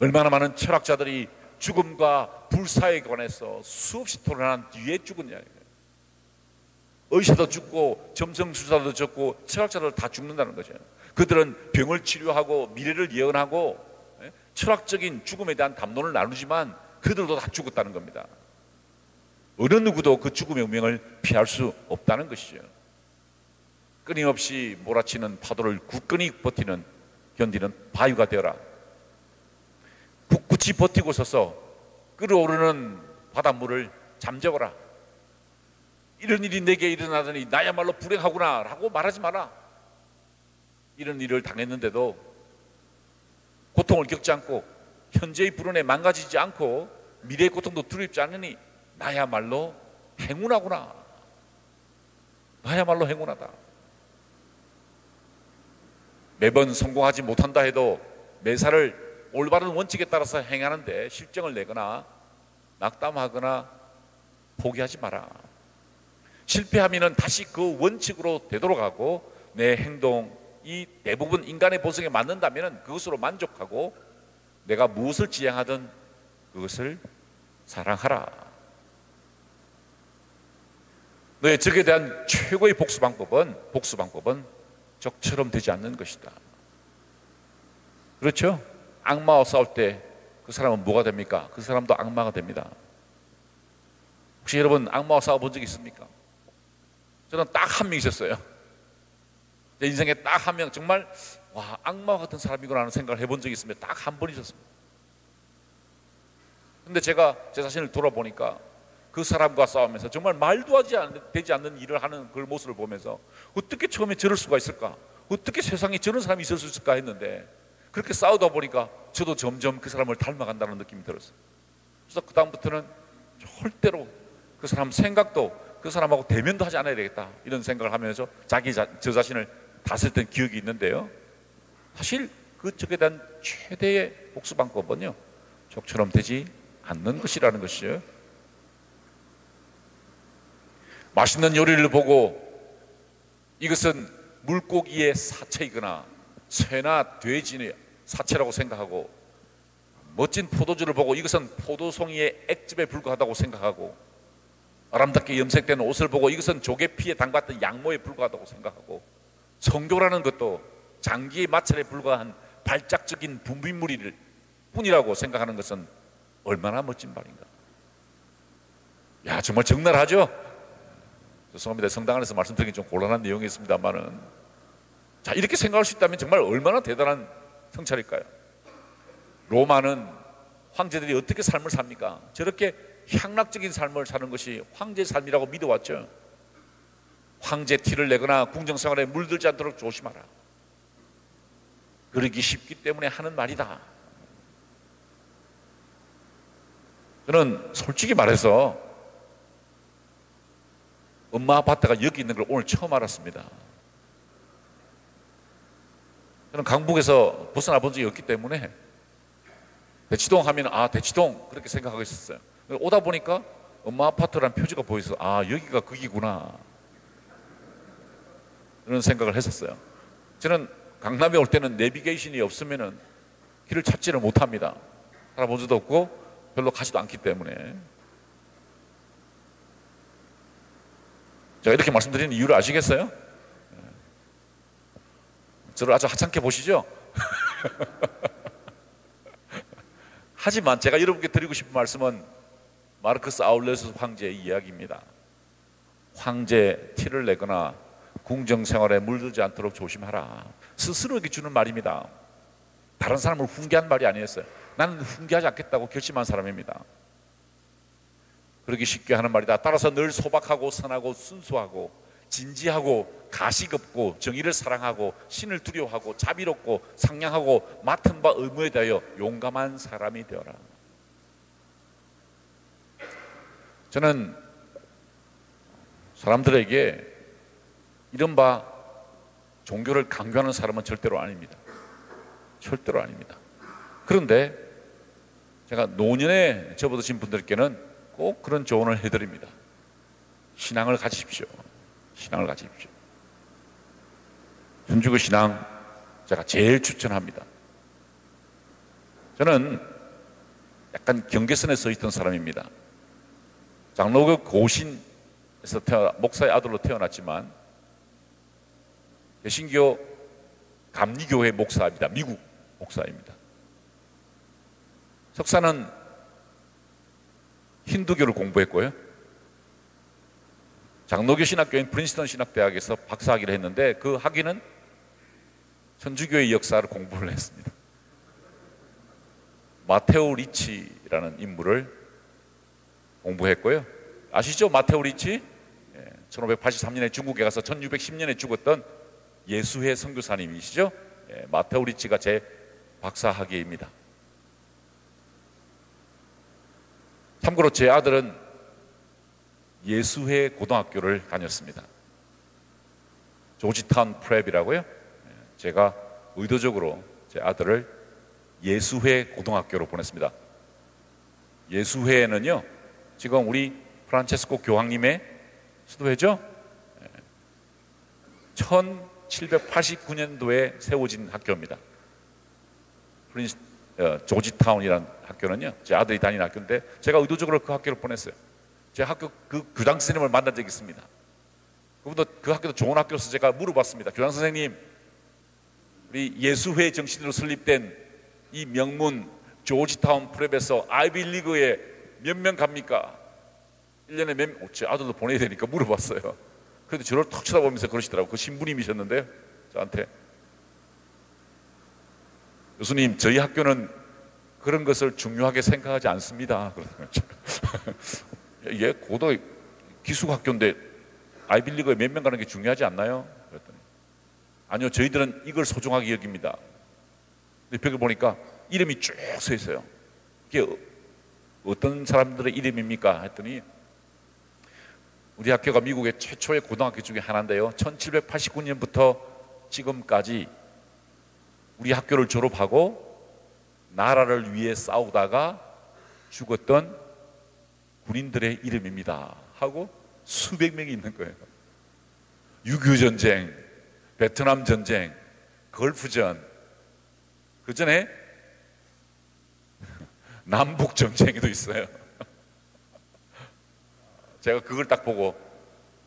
[SPEAKER 2] 얼마나 많은 철학자들이 죽음과 불사에 관해서 수없이 토론한 뒤에 죽었냐. 의사도 죽고 점성수사도 죽고 철학자도 다 죽는다는 거죠. 그들은 병을 치료하고 미래를 예언하고 철학적인 죽음에 대한 담론을 나누지만 그들도 다 죽었다는 겁니다. 어느 누구도 그 죽음의 운명을 피할 수 없다는 것이죠. 끊임없이 몰아치는 파도를 굳건히 견디는 바위가 되어라. 굳굳이 버티고 서서 끓어오르는 바닷물을 잠재워라. 이런 일이 내게 일어나더니 나야말로 불행하구나 라고 말하지 마라. 이런 일을 당했는데도 고통을 겪지 않고 현재의 불운에 망가지지 않고 미래의 고통도 두렵지 않으니 나야말로 행운하구나. 나야말로 행운하다. 매번 성공하지 못한다 해도 매사를 올바른 원칙에 따라서 행하는데 실정을 내거나 낙담하거나 포기하지 마라. 실패하면 다시 그 원칙으로 되돌아가고 내 행동이 대부분 인간의 보석에 맞는다면 그것으로 만족하고 내가 무엇을 지향하든 그것을 사랑하라. 너의 적에 대한 최고의 복수 방법은 적처럼 되지 않는 것이다. 그렇죠? 악마와 싸울 때 그 사람은 뭐가 됩니까? 그 사람도 악마가 됩니다. 혹시 여러분 악마와 싸워본 적 있습니까? 저는 딱 한 명 있었어요. 제 인생에 딱 한 명, 정말 와, 악마 같은 사람이구나 하는 생각을 해본 적이 있습니다. 딱 한 번 있었습니다. 근데 제가 제 자신을 돌아보니까 그 사람과 싸우면서 정말 말도 되지 않는 일을 하는 그 모습을 보면서 어떻게 처음에 저럴 수가 있을까? 어떻게 세상에 저런 사람이 있을 수 있을까 했는데, 그렇게 싸우다 보니까 저도 점점 그 사람을 닮아간다는 느낌이 들었어요. 그래서 그 다음부터는 절대로 그 사람 생각도, 그 사람하고 대면도 하지 않아야 되겠다, 이런 생각을 하면서 저 자신을 다스렸던 기억이 있는데요, 사실 그 적에 대한 최대의 복수방법은요, 적처럼 되지 않는 것이라는 것이죠. 맛있는 요리를 보고 이것은 물고기의 사체이거나 새나 돼지의 사체라고 생각하고, 멋진 포도주를 보고 이것은 포도송이의 액즙에 불과하다고 생각하고, 아름답게 염색된 옷을 보고 이것은 조개 피에 담갔던 양모에 불과하다고 생각하고, 성교라는 것도 장기의 마찰에 불과한 발작적인 분비물일 뿐이라고 생각하는 것은 얼마나 멋진 말인가. 야, 정말 적나라하죠? 죄송합니다. 성당 안에서 말씀드리긴 좀 곤란한 내용이 있습니다만은, 자, 이렇게 생각할 수 있다면 정말 얼마나 대단한 성찰일까요? 로마는 황제들이 어떻게 삶을 삽니까? 저렇게 향락적인 삶을 사는 것이 황제의 삶이라고 믿어왔죠. 황제 티를 내거나 궁정생활에 물들지 않도록 조심하라, 그러기 쉽기 때문에 하는 말이다. 저는 솔직히 말해서 엄마 아파트가 여기 있는 걸 오늘 처음 알았습니다. 저는 강북에서 벗어나 본 적이 없기 때문에 대치동 하면 대치동 그렇게 생각하고 있었어요. 오다 보니까 엄마 아파트라는 표지가 보여서 여기가 거기구나, 이런 생각을 했었어요. 저는 강남에 올 때는 내비게이션이 없으면 길을 찾지를 못합니다. 살아본 적도 없고 별로 가지도 않기 때문에. 제가 이렇게 말씀드리는 이유를 아시겠어요? 저를 아주 하찮게 보시죠? 하지만 제가 여러분께 드리고 싶은 말씀은 마르크스 아울레스 황제의 이야기입니다. 황제 티를 내거나 궁정생활에 물들지 않도록 조심하라, 스스로에게 주는 말입니다. 다른 사람을 훈계한 말이 아니었어요. 나는 훈계하지 않겠다고 결심한 사람입니다. 그러기 쉽게 하는 말이다. 따라서 늘 소박하고 선하고 순수하고 진지하고 가식 없고 정의를 사랑하고 신을 두려워하고 자비롭고 상냥하고 맡은 바 의무에 대하여 용감한 사람이 되어라. 저는 사람들에게 이른바 종교를 강요하는 사람은 절대로 아닙니다. 절대로 아닙니다. 그런데 제가 노년에 접어드신 분들께는 꼭 그런 조언을 해드립니다. 신앙을 가지십시오. 신앙을 가지십시오. 순주교 신앙 제가 제일 추천합니다. 저는 약간 경계선에 서 있던 사람입니다. 장로교 고신에서 목사의 아들로 태어났지만 개신교 감리교회 목사입니다. 미국 목사입니다. 석사는 힌두교를 공부했고요, 장로교 신학교인 프린스턴 신학대학에서 박사학위를 했는데 그 학위는 천주교의 역사를 공부를 했습니다. 마테오 리치라는 인물을 공부했고요. 아시죠? 마테오 리치? 1583년에 중국에 가서 1610년에 죽었던 예수회 선교사님이시죠? 마테오 리치가 제 박사학위입니다. 참고로 제 아들은 예수회 고등학교를 다녔습니다. 조지타운 프랩이라고요. 제가 의도적으로 제 아들을 예수회 고등학교로 보냈습니다. 예수회는요, 지금 우리 프란체스코 교황님의 수도회죠. 1789년도에 세워진 학교입니다. 조지타운이라는 학교는요, 제 아들이 다니는 학교인데 제가 의도적으로 그 학교를 보냈어요. 제 학교 그 교장 선생님을 만난 적이 있습니다. 그분도 그 학교도 좋은 학교여서 제가 물어봤습니다. 교장 선생님, 우리 예수회 정신으로 설립된 이 명문 조지타운 프랩에서 아이비리그에 몇 명 갑니까? 1년에 몇 명? 제 아들도 보내야 되니까 물어봤어요. 그래도 저를 턱 쳐다보면서 그러시더라고요. 그 신부님이셨는데요, 저한테. 교수님, 저희 학교는 그런 것을 중요하게 생각하지 않습니다. 이게 고도 기숙학교인데 아이빌리그에 몇 명 가는 게 중요하지 않나요? 그랬더니 아니요, 저희들은 이걸 소중하게 여깁니다. 근데 벽을 보니까 이름이 쭉 서 있어요. 이게 어떤 사람들의 이름입니까? 했더니 우리 학교가 미국의 최초의 고등학교 중에 하나인데요, 1789년부터 지금까지 우리 학교를 졸업하고 나라를 위해 싸우다가 죽었던 군인들의 이름입니다 하고 수백 명이 있는 거예요. 6.25 전쟁, 베트남 전쟁, 걸프전, 그 전에 남북 전쟁에도 있어요. 제가 그걸 딱 보고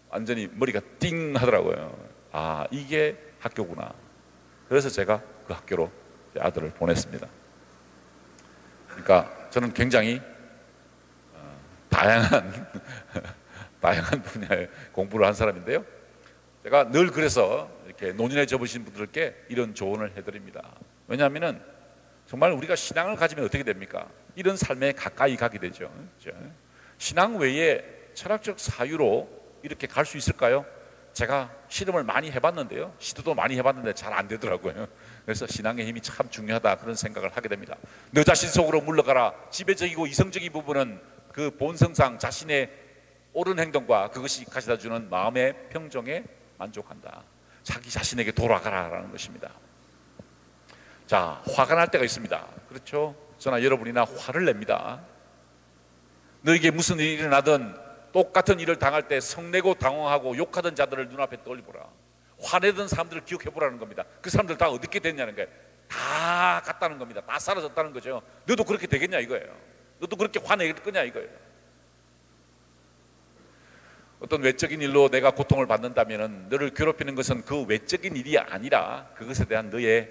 [SPEAKER 2] 완전히 머리가 띵 하더라고요. 아, 이게 학교구나. 그래서 제가 그 학교로 제 아들을 보냈습니다. 그러니까 저는 굉장히 다양한 분야의 공부를 한 사람인데요, 제가 늘 그래서 이렇게 노년에 접으신 분들께 이런 조언을 해드립니다. 왜냐하면 정말 우리가 신앙을 가지면 어떻게 됩니까? 이런 삶에 가까이 가게 되죠. 신앙 외에 철학적 사유로 이렇게 갈 수 있을까요? 제가 실험을 많이 해봤는데요, 시도도 많이 해봤는데 잘 안 되더라고요. 그래서 신앙의 힘이 참 중요하다, 그런 생각을 하게 됩니다. 너 자신 속으로 물러가라. 지배적이고 이성적인 부분은 그 본성상 자신의 옳은 행동과 그것이 가져다주는 마음의 평정에 만족한다. 자기 자신에게 돌아가라라는 것입니다. 자, 화가 날 때가 있습니다. 그렇죠? 저나 여러분이나 화를 냅니다. 너에게 무슨 일이 일어나든 똑같은 일을 당할 때 성내고 당황하고 욕하던 자들을 눈앞에 떠올려보라. 화내던 사람들을 기억해보라는 겁니다. 그 사람들 다 어떻게 됐냐는 거예요. 다 갔다는 겁니다. 다 사라졌다는 거죠. 너도 그렇게 되겠냐 이거예요. 너도 그렇게 화내길 거냐 이거예요. 어떤 외적인 일로 내가 고통을 받는다면 너를 괴롭히는 것은 그 외적인 일이 아니라 그것에 대한 너의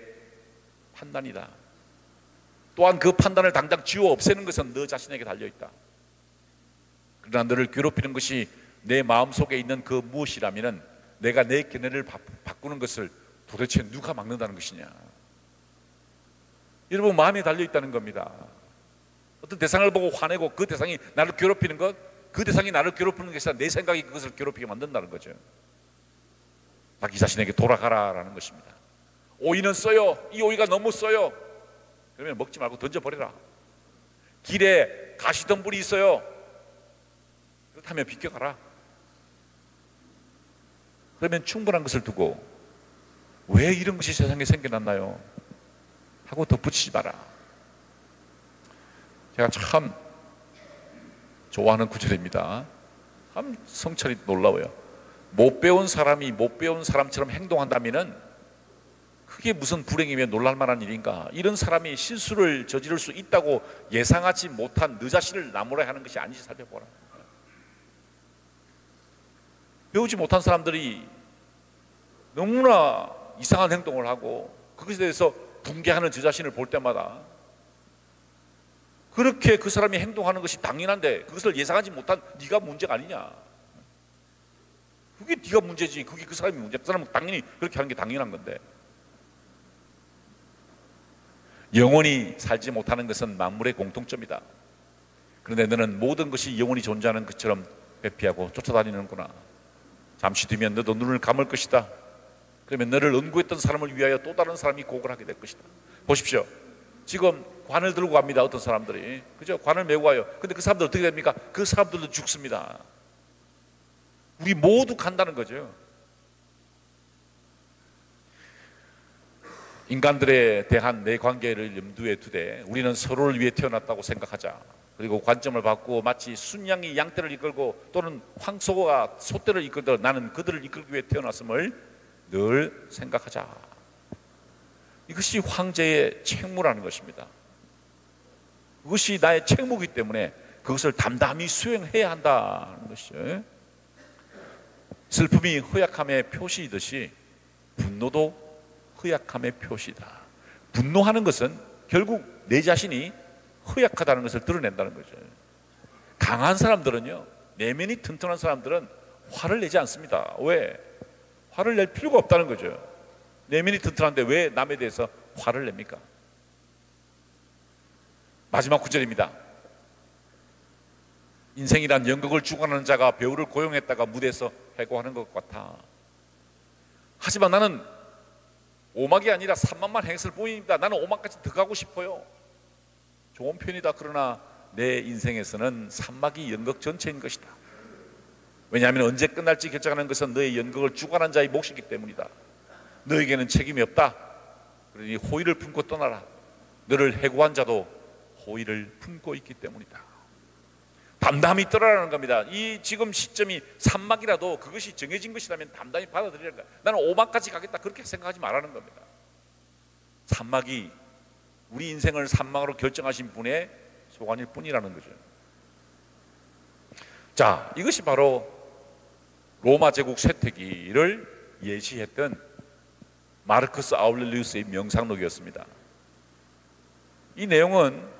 [SPEAKER 2] 판단이다. 또한 그 판단을 당장 지워 없애는 것은 너 자신에게 달려있다. 그러나 너를 괴롭히는 것이 내 마음속에 있는 그 무엇이라면 내가 내 견해를 바꾸는 것을 도대체 누가 막는다는 것이냐. 여러분, 마음에 달려있다는 겁니다. 어떤 대상을 보고 화내고 그 대상이 나를 괴롭히는 것, 그 대상이 나를 괴롭히는 것이 아니라 내 생각이 그것을 괴롭히게 만든다는 거죠. 자기 자신에게 돌아가라라는 것입니다. 오이는 써요. 이 오이가 너무 써요. 그러면 먹지 말고 던져버려라. 길에 가시덤불이 있어요. 그렇다면 비켜가라. 그러면 충분한 것을 두고 왜 이런 것이 세상에 생겨났나요? 하고 덧붙이지 마라. 제가 참 좋아하는 구절입니다. 참 성찰이 놀라워요. 못 배운 사람이 못 배운 사람처럼 행동한다면은 그게 무슨 불행이며 놀랄 만한 일인가. 이런 사람이 실수를 저지를 수 있다고 예상하지 못한 너 자신을 나무라 하는 것이 아닌지 살펴보라. 배우지 못한 사람들이 너무나 이상한 행동을 하고 그것에 대해서 붕괴하는 저 자신을 볼 때마다 그렇게 그 사람이 행동하는 것이 당연한데 그것을 예상하지 못한 네가 문제가 아니냐. 그게 네가 문제지. 그게 그 사람이 문제야. 그 사람은 당연히 그렇게 하는 게 당연한 건데. 영원히 살지 못하는 것은 만물의 공통점이다. 그런데 너는 모든 것이 영원히 존재하는 것처럼 회피하고 쫓아다니는구나. 잠시 뒤면 너도 눈을 감을 것이다. 그러면 너를 은구했던 사람을 위하여 또 다른 사람이 곡을 하게 될 것이다. 보십시오. 지금 관을 들고 갑니다. 어떤 사람들이. 그죠? 관을 메고 가요. 근데 그 사람들 어떻게 됩니까? 그 사람들도 죽습니다. 우리 모두 간다는 거죠. 인간들에 대한 내 관계를 염두에 두되 우리는 서로를 위해 태어났다고 생각하자. 그리고 관점을 바꾸고 마치 순양이 양떼를 이끌고 또는 황소가 소떼를 이끌듯 나는 그들을 이끌기 위해 태어났음을 늘 생각하자. 이것이 황제의 책무라는 것입니다. 그것이 나의 책무이기 때문에 그것을 담담히 수행해야 한다는 것이죠. 슬픔이 허약함의 표시이듯이 분노도 허약함의 표시다. 분노하는 것은 결국 내 자신이 허약하다는 것을 드러낸다는 거죠. 강한 사람들은요, 내면이 튼튼한 사람들은 화를 내지 않습니다. 왜? 화를 낼 필요가 없다는 거죠. 내면이 튼튼한데 왜 남에 대해서 화를 냅니까? 마지막 구절입니다. 인생이란 연극을 주관하는 자가 배우를 고용했다가 무대에서 해고하는 것 같아. 하지만 나는 오막이 아니라 산막만 행했을 뿐입니다. 나는 오막까지 더 가고 싶어요. 좋은 표현이다. 그러나 내 인생에서는 산막이 연극 전체인 것이다. 왜냐하면 언제 끝날지 결정하는 것은 너의 연극을 주관한 자의 몫이기 때문이다. 너에게는 책임이 없다. 그러니 호의를 품고 떠나라. 너를 해고한 자도 호의를 품고 있기 때문이다. 담담히 떠나라는 겁니다. 이 지금 시점이 산막이라도 그것이 정해진 것이라면 담담히 받아들이라는 거야. 나는 오막까지 가겠다 그렇게 생각하지 말라는 겁니다. 산막이 우리 인생을 산막으로 결정하신 분의 소관일 뿐이라는 거죠. 자, 이것이 바로 로마 제국 쇠퇴기를 예시했던 마르커스 아울렐리우스의 명상록이었습니다. 이 내용은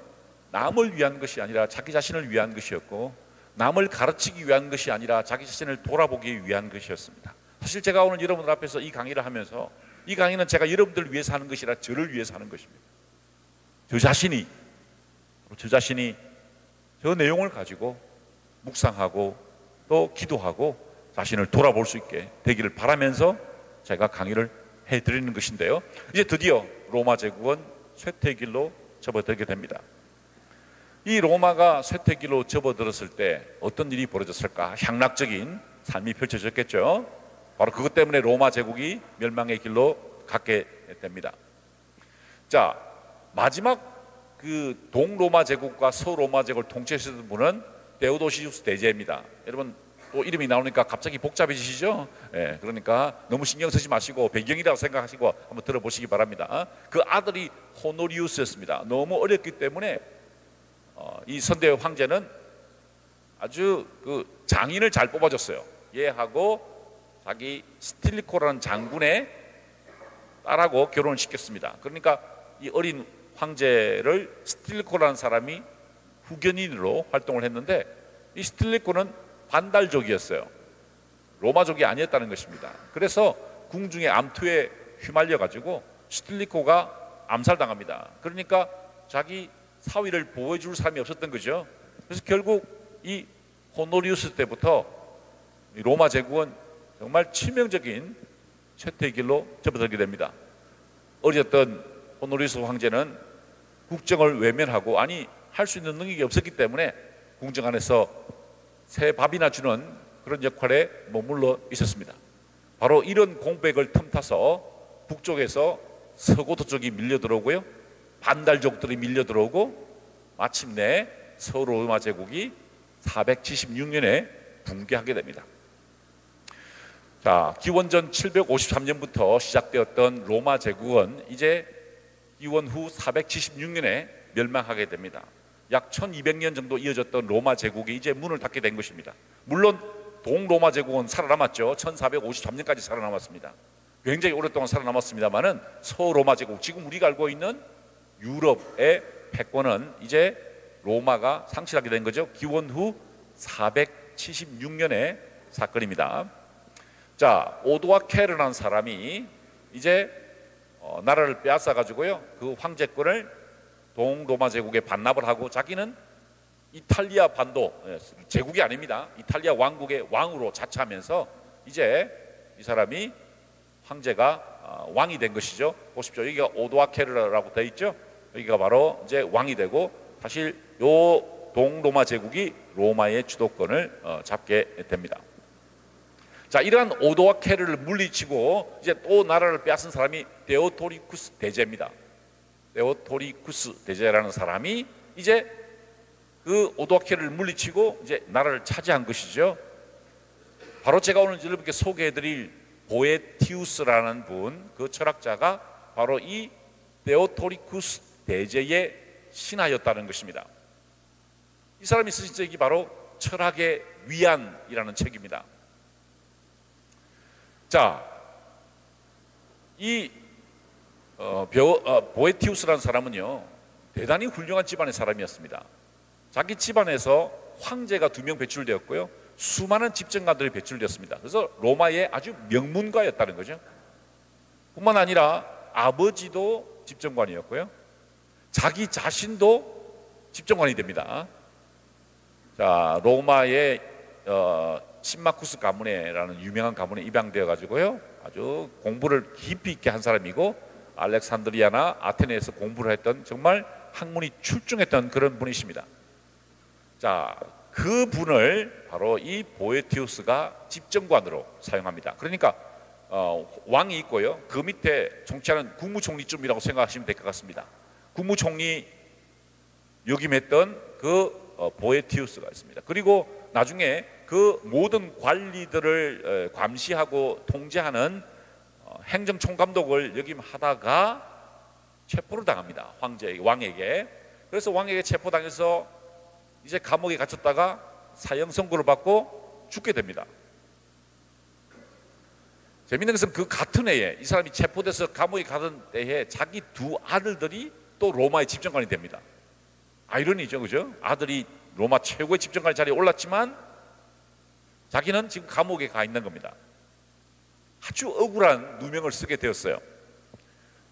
[SPEAKER 2] 남을 위한 것이 아니라 자기 자신을 위한 것이었고, 남을 가르치기 위한 것이 아니라 자기 자신을 돌아보기 위한 것이었습니다. 사실 제가 오늘 여러분들 앞에서 이 강의를 하면서, 이 강의는 제가 여러분들을 위해서 하는 것이 아니라 저를 위해서 하는 것입니다. 저 자신이 저 내용을 가지고 묵상하고 또 기도하고 자신을 돌아볼 수 있게 되기를 바라면서 제가 강의를 해드리는 것인데요, 이제 드디어 로마 제국은 쇠퇴길로 접어들게 됩니다. 이 로마가 쇠퇴길로 접어들었을 때 어떤 일이 벌어졌을까? 향락적인 삶이 펼쳐졌겠죠. 바로 그것 때문에 로마 제국이 멸망의 길로 가게 됩니다. 자, 마지막 그 동로마 제국과 서로마 제국을 통치했던 분은 데오도시우스 대제입니다. 여러분 또 이름이 나오니까 갑자기 복잡해지시죠? 예, 그러니까 너무 신경 쓰지 마시고 배경이라고 생각하시고 한번 들어보시기 바랍니다. 그 아들이 호노리우스였습니다. 너무 어렸기 때문에 이 선대 황제는 아주 그 장인을 잘 뽑아줬어요. 얘하고 자기 스틸리코라는 장군의 딸하고 결혼을 시켰습니다. 그러니까 이 어린 황제를 스틸리코라는 사람이 후견인으로 활동을 했는데, 이 스틸리코는 반달족이었어요. 로마족이 아니었다는 것입니다. 그래서 궁중의 암투에 휘말려 가지고 스틸리코가 암살당합니다. 그러니까 자기 사위를 보호해 줄 사람이 없었던 거죠. 그래서 결국 이 호노리우스 때부터 로마 제국은 정말 치명적인 쇠퇴의 길로 접어들게 됩니다. 어렸던 호노리우스 황제는 국정을 외면하고, 아니 할 수 있는 능력이 없었기 때문에 궁정 안에서 새 밥이나 주는 그런 역할에 머물러 있었습니다. 바로 이런 공백을 틈타서 북쪽에서 서고도 쪽이 밀려들어오고요, 반달족들이 밀려들어오고, 마침내 서로마 제국이 476년에 붕괴하게 됩니다. 자, 기원전 753년부터 시작되었던 로마 제국은 이제 기원 후 476년에 멸망하게 됩니다. 약 1200년 정도 이어졌던 로마 제국이 이제 문을 닫게 된 것입니다. 물론 동로마 제국은 살아남았죠. 1453년까지 살아남았습니다. 굉장히 오랫동안 살아남았습니다만은 서로마 제국, 지금 우리가 알고 있는 유럽의 패권은 이제 로마가 상실하게 된 거죠. 기원 후 476년의 사건입니다. 자, 오도아케르라는 사람이 이제 나라를 빼앗아 가지고요, 그 황제권을 동로마 제국에 반납을 하고, 자기는 이탈리아 반도 제국이 아닙니다. 이탈리아 왕국의 왕으로 자처하면서 이제 이 사람이 황제가 왕이 된 것이죠. 보십시오. 여기가 오도아케르라고 되어 있죠. 여기가 바로 이제 왕이 되고, 사실 요 동로마 제국이 로마의 주도권을 잡게 됩니다. 자, 이러한 오도아케르를 물리치고 이제 또 나라를 빼앗은 사람이 데오토리쿠스 대제입니다. 데오토리쿠스 대제라는 사람이 이제 그 오도아케르를 물리치고 이제 나라를 차지한 것이죠. 바로 제가 오늘 여러분께 소개해드릴 보에티우스라는 분, 그 철학자가 바로 이 데오토리쿠스 대제의 신하였다는 것입니다. 이 사람이 쓰신 책이 바로 철학의 위안이라는 책입니다. 자, 이 보에티우스라는 사람은요, 대단히 훌륭한 집안의 사람이었습니다. 자기 집안에서 황제가 2명 배출되었고요, 수많은 집정관들이 배출되었습니다. 그래서 로마의 아주 명문가였다는 거죠. 뿐만 아니라 아버지도 집정관이었고요, 자기 자신도 집정관이 됩니다. 자, 로마의 신마쿠스 가문에라는 유명한 가문에 입양되어 가지고요, 아주 공부를 깊이 있게 한 사람이고, 알렉산드리아나 아테네에서 공부를 했던 정말 학문이 출중했던 그런 분이십니다. 자, 그 분을 바로 이 보에티우스가 집정관으로 사용합니다. 그러니까 왕이 있고요, 그 밑에 통치하는 국무총리쯤이라고 생각하시면 될 것 같습니다. 국무총리 역임했던 그 보에티우스가 있습니다. 그리고 나중에 그 모든 관리들을 감시하고 통제하는 행정총감독을 역임하다가 체포를 당합니다. 왕에게. 그래서 왕에게 체포당해서 이제 감옥에 갇혔다가 사형 선고를 받고 죽게 됩니다. 재밌는 것은 그 같은 해에 이 사람이 체포돼서 감옥에 가던 때에 자기 두 아들들이 또 로마의 집정관이 됩니다. 아이러니죠, 그죠? 아들이 로마 최고의 집정관 자리에 올랐지만 자기는 지금 감옥에 가 있는 겁니다. 아주 억울한 누명을 쓰게 되었어요.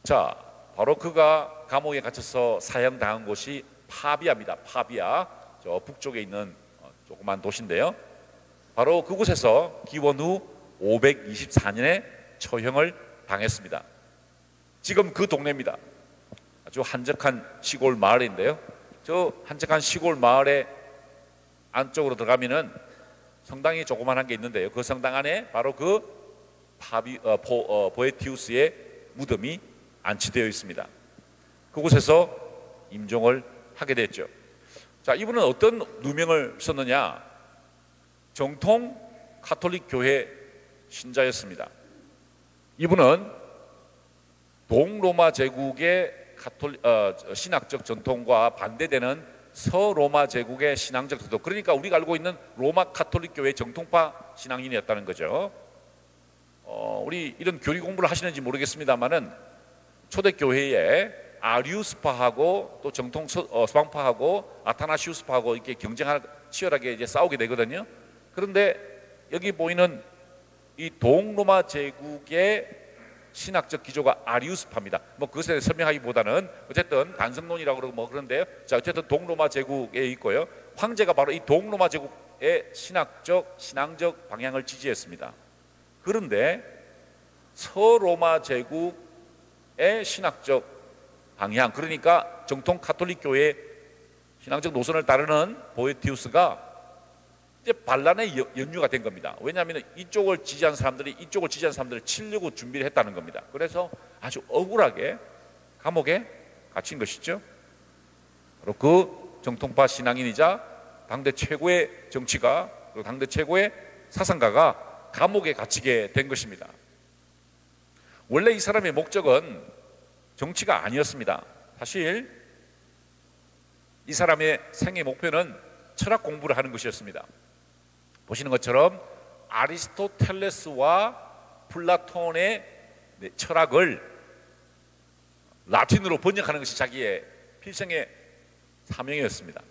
[SPEAKER 2] 자, 바로 그가 감옥에 갇혀서 사형당한 곳이 파비아입니다. 파비아, 저 북쪽에 있는 조그만 도시인데요, 바로 그곳에서 기원 후 524년에 처형을 당했습니다. 지금 그 동네입니다. 아주 한적한 시골 마을인데요, 저 한적한 시골 마을의 안쪽으로 들어가면은 성당이 조그만한 게 있는데요, 그 성당 안에 바로 그 보에티우스의 무덤이 안치되어 있습니다. 그곳에서 임종을 하게 됐죠. 자, 이분은 어떤 누명을 썼느냐? 정통 가톨릭 교회 신자였습니다. 이분은 동로마 제국의 신학적 전통과 반대되는 서로마 제국의 신앙적 전통, 그러니까 우리가 알고 있는 로마 가톨릭 교회의 정통파 신앙인이었다는 거죠. 우리 이런 교리 공부를 하시는지 모르겠습니다만은 초대교회에 아리우스파하고 또 정통 서방파하고 아타나시우스파하고 이렇게 치열하게 이제 싸우게 되거든요. 그런데 여기 보이는 이 동로마 제국의 신학적 기조가 아리우스파입니다. 뭐 그것에 설명하기보다는 어쨌든 반성론이라고 그러고 뭐 그런데요. 자, 어쨌든 동로마 제국에 있고요, 황제가 바로 이 동로마 제국의 신앙적 방향을 지지했습니다. 그런데 서로마 제국의 신학적 방향, 그러니까 정통 가톨릭 교회의 신앙적 노선을 따르는 보에티우스가 이제 반란의 연유가 된 겁니다. 왜냐하면 이쪽을 지지한 사람들이 이쪽을 지지한 사람들을 치려고 준비를 했다는 겁니다. 그래서 아주 억울하게 감옥에 갇힌 것이죠. 바로 그 정통파 신앙인이자 당대 최고의 정치가, 그리고 당대 최고의 사상가가 감옥에 갇히게 된 것입니다. 원래 이 사람의 목적은 정치가 아니었습니다. 사실 이 사람의 생애 목표는 철학 공부를 하는 것이었습니다. 보시는 것처럼 아리스토텔레스와 플라톤의 철학을 라틴으로 번역하는 것이 자기의 필생의 사명이었습니다.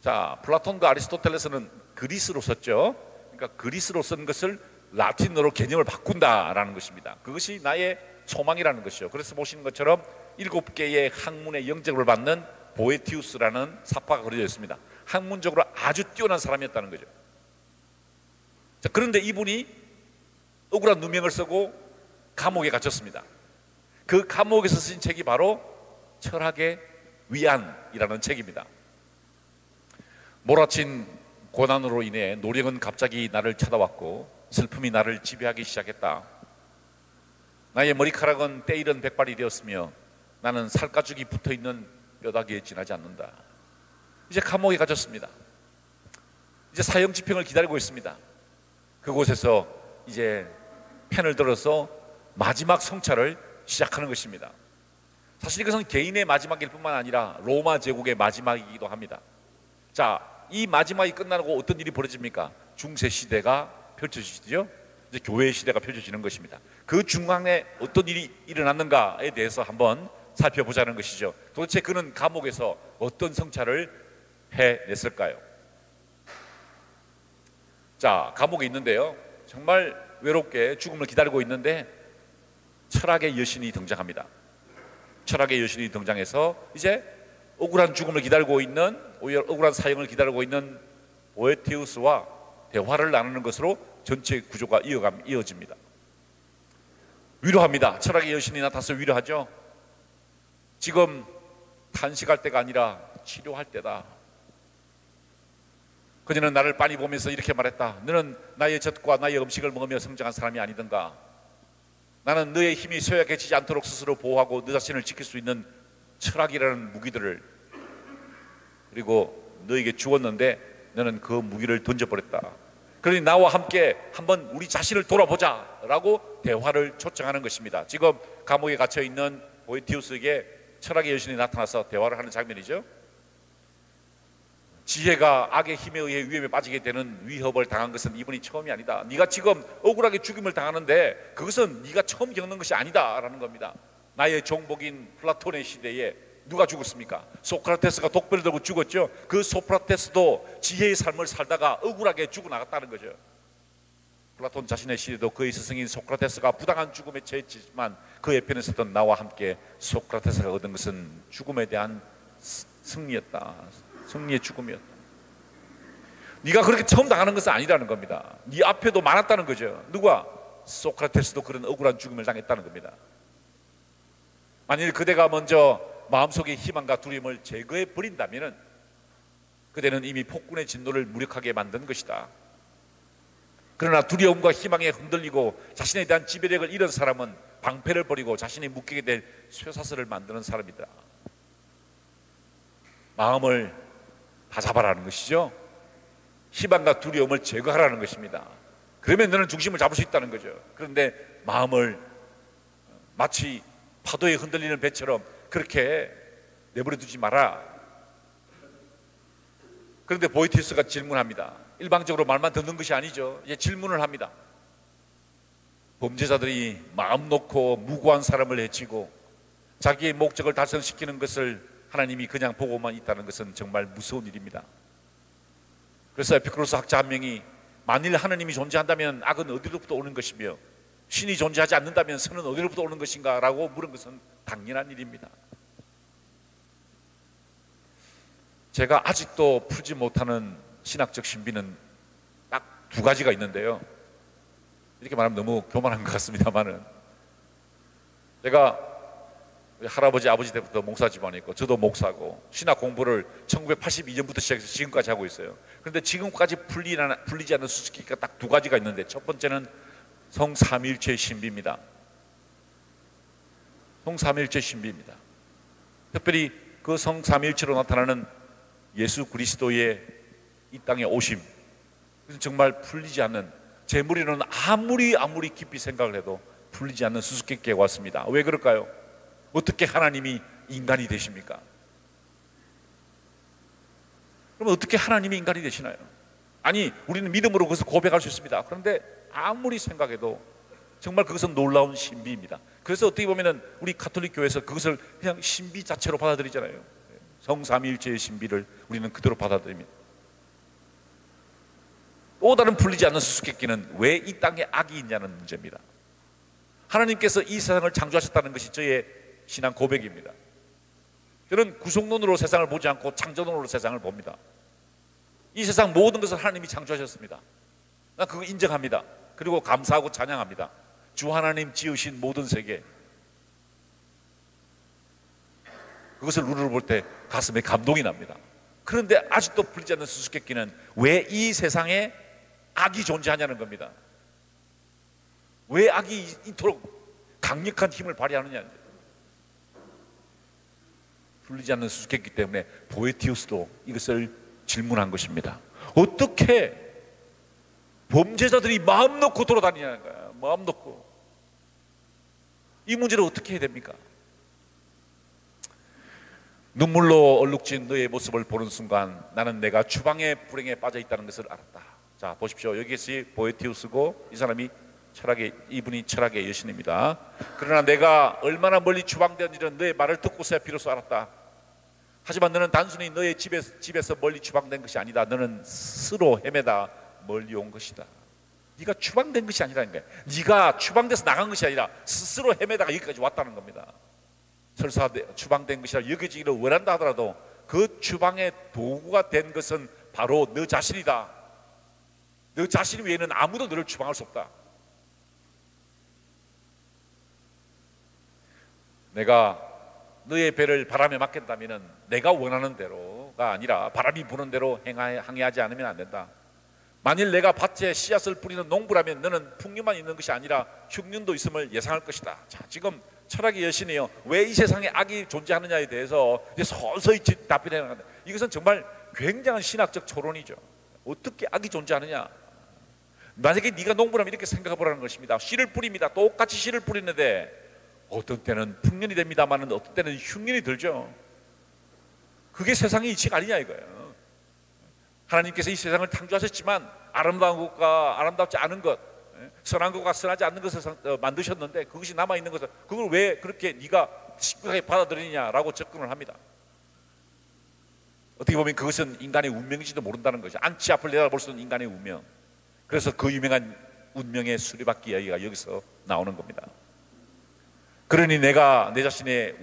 [SPEAKER 2] 자, 플라톤과 아리스토텔레스는 그리스로 썼죠. 그러니까 그리스로 쓴 것을 라틴어로 개념을 바꾼다라는 것입니다. 그것이 나의 소망이라는 것이죠. 그래서 보시는 것처럼 7개의 학문의 영접을 받는 보에티우스라는 사파가 그려져 있습니다. 학문적으로 아주 뛰어난 사람이었다는 거죠. 자, 그런데 이분이 억울한 누명을 쓰고 감옥에 갇혔습니다. 그 감옥에서 쓴 책이 바로 철학의 위안이라는 책입니다. 몰아친 고난으로 인해 노력은 갑자기 나를 찾아왔고 슬픔이 나를 지배하기 시작했다. 나의 머리카락은 때이른 백발이 되었으며 나는 살가죽이 붙어있는 뼈다귀에 지나지 않는다. 이제 감옥에 갇혔습니다. 이제 사형 집행을 기다리고 있습니다. 그곳에서 이제 펜을 들어서 마지막 성찰을 시작하는 것입니다. 사실 이것은 개인의 마지막일 뿐만 아니라 로마 제국의 마지막이기도 합니다. 자, 이 마지막이 끝나고 어떤 일이 벌어집니까? 중세 시대가 펼쳐지죠. 이제 교회 시대가 펼쳐지는 것입니다. 그 중앙에 어떤 일이 일어났는가에 대해서 한번 살펴보자는 것이죠. 도대체 그는 감옥에서 어떤 성찰을 해냈을까요? 자, 감옥에 있는데요, 정말 외롭게 죽음을 기다리고 있는데 철학의 여신이 등장합니다. 철학의 여신이 등장해서 이제 억울한 죽음을 기다리고 있는, 억울한 사형을 기다리고 있는 보에티우스와 대화를 나누는 것으로 전체 구조가 이어집니다. 위로합니다. 철학의 여신이 나타나서 위로하죠. 지금 탄식할 때가 아니라 치료할 때다. 그녀는 나를 빤히 보면서 이렇게 말했다. 너는 나의 젖과 나의 음식을 먹으며 성장한 사람이 아니던가. 나는 너의 힘이 쇠약해지지 않도록 스스로 보호하고 너 자신을 지킬 수 있는 철학이라는 무기들을, 그리고 너에게 주었는데 너는 그 무기를 던져버렸다. 그러니 나와 함께 한번 우리 자신을 돌아보자 라고 대화를 초청하는 것입니다. 지금 감옥에 갇혀있는 보에티우스에게 철학의 여신이 나타나서 대화를 하는 장면이죠. 지혜가 악의 힘에 의해 위험에 빠지게 되는 위협을 당한 것은 이번이 처음이 아니다. 네가 지금 억울하게 죽임을 당하는데 그것은 네가 처음 겪는 것이 아니다 라는 겁니다. 나의 종복인 플라톤의 시대에 누가 죽었습니까? 소크라테스가 독배를 들고 죽었죠. 그 소크라테스도 지혜의 삶을 살다가 억울하게 죽어나갔다는 거죠. 플라톤 자신의 시대도 그의 스승인 소크라테스가 부당한 죽음에 처했지만 그 옆에는 섰던 나와 함께 소크라테스가 얻은 것은 죽음에 대한 승리였다. 승리의 죽음이었다. 네가 그렇게 처음 당하는 것은 아니라는 겁니다. 네 앞에도 많았다는 거죠. 누가? 소크라테스도 그런 억울한 죽음을 당했다는 겁니다. 만일 그대가 먼저 마음속의 희망과 두려움을 제거해 버린다면 그대는 이미 폭군의 진노를 무력하게 만든 것이다. 그러나 두려움과 희망에 흔들리고 자신에 대한 지배력을 잃은 사람은 방패를 버리고 자신이 묶이게 될 쇠사슬을 만드는 사람이다. 마음을 다잡아라는 것이죠. 희망과 두려움을 제거하라는 것입니다. 그러면 너는 중심을 잡을 수 있다는 거죠. 그런데 마음을 마치 파도에 흔들리는 배처럼 그렇게 내버려 두지 마라. 그런데 보에티우스가 질문합니다. 일방적으로 말만 듣는 것이 아니죠. 이제 질문을 합니다. 범죄자들이 마음 놓고 무고한 사람을 해치고 자기의 목적을 달성시키는 것을 하나님이 그냥 보고만 있다는 것은 정말 무서운 일입니다. 그래서 에피쿠로스 학자 한 명이 만일 하나님이 존재한다면 악은 어디로부터 오는 것이며 신이 존재하지 않는다면 선은 어디로부터 오는 것인가 라고 물은 것은 당연한 일입니다. 제가 아직도 풀지 못하는 신학적 신비는 딱 두 가지가 있는데요. 이렇게 말하면 너무 교만한 것 같습니다만은, 제가 할아버지 아버지 때부터 목사 집안에 있고 저도 목사고 신학 공부를 1982년부터 시작해서 지금까지 하고 있어요. 그런데 지금까지 풀리지 않는 수수께끼가 딱 두 가지가 있는데, 첫 번째는 성삼일체 신비입니다. 성삼일체 신비입니다. 특별히 그 성삼일체로 나타나는 예수 그리스도의 이 땅에 오심, 그것은 정말 풀리지 않는, 제 머리로는 아무리 깊이 생각을 해도 풀리지 않는 수수께끼가 왔습니다. 왜 그럴까요? 어떻게 하나님이 인간이 되십니까? 그럼 어떻게 하나님이 인간이 되시나요? 아니, 우리는 믿음으로 그것을 고백할 수 있습니다. 그런데 아무리 생각해도 정말 그것은 놀라운 신비입니다. 그래서 어떻게 보면 우리 가톨릭 교회에서 그것을 그냥 신비 자체로 받아들이잖아요. 성삼위일체의 신비를 우리는 그대로 받아들입니다. 또 다른 풀리지 않는 수수께끼는 왜 이 땅에 악이 있냐는 문제입니다. 하나님께서 이 세상을 창조하셨다는 것이 저의 신앙 고백입니다. 저는 구속론으로 세상을 보지 않고 창조론으로 세상을 봅니다. 이 세상 모든 것을 하나님이 창조하셨습니다. 난 그거 인정합니다. 그리고 감사하고 찬양합니다. 주 하나님 지으신 모든 세계, 그것을 우르르 볼 때 가슴에 감동이 납니다. 그런데 아직도 풀리지 않는 수수께끼는 왜 이 세상에 악이 존재하냐는 겁니다. 왜 악이 이토록 강력한 힘을 발휘하느냐. 풀리지 않는 수수께끼 때문에 보에티우스도 이것을 질문한 것입니다. 어떻게 범죄자들이 마음 놓고 돌아다니냐는 거야. 마음 놓고. 이 문제를 어떻게 해야 됩니까? 눈물로 얼룩진 너의 모습을 보는 순간 나는 내가 추방의 불행에 빠져 있다는 것을 알았다. 자, 보십시오. 여기서 보에티우스고 이 사람이 이분이 철학의 여신입니다. 그러나 내가 얼마나 멀리 추방되었는지는 너의 말을 듣고서야 비로소 알았다. 하지만 너는 단순히 너의 집에서 멀리 추방된 것이 아니다. 너는 스스로 헤매다 멀리 온 것이다. 네가 추방된 것이 아니라는 거야. 네가 추방돼서 나간 것이 아니라 스스로 헤매다가 여기까지 왔다는 겁니다. 설사 추방된 것이라 여겨지기를 원한다 하더라도 그 추방의 도구가 된 것은 바로 너 자신이다. 너 자신 외에는 아무도 너를 추방할 수 없다. 내가 너의 배를 바람에 맡긴다면 내가 원하는 대로가 아니라 바람이 부는 대로 항해하지 않으면 안 된다. 만일 내가 밭에 씨앗을 뿌리는 농부라면 너는 풍류만 있는 것이 아니라 흉년도 있음을 예상할 것이다. 자, 지금 철학의 여신이요, 왜 이 세상에 악이 존재하느냐에 대해서 이제 서서히 답변해 나간다. 이것은 정말 굉장한 신학적 초론이죠. 어떻게 악이 존재하느냐. 만약에 네가 농부라면 이렇게 생각해 보라는 것입니다. 씨를 뿌립니다. 똑같이 씨를 뿌리는데 어떤 때는 풍년이 됩니다만 어떤 때는 흉년이 들죠. 그게 세상의 이치가 아니냐 이거예요. 하나님께서 이 세상을 창조하셨지만 아름다운 것과 아름답지 않은 것, 선한 것과 선하지 않는 것을 만드셨는데 그것이 남아있는 것을 그걸 왜 그렇게 네가 심각하게 받아들이냐라고 접근을 합니다. 어떻게 보면 그것은 인간의 운명인지도 모른다는 거죠. 안치 앞을 내다볼 수 있는 인간의 운명. 그래서 그 유명한 운명의 수레바퀴 이야기가 여기서 나오는 겁니다. 그러니 내가 내 자신의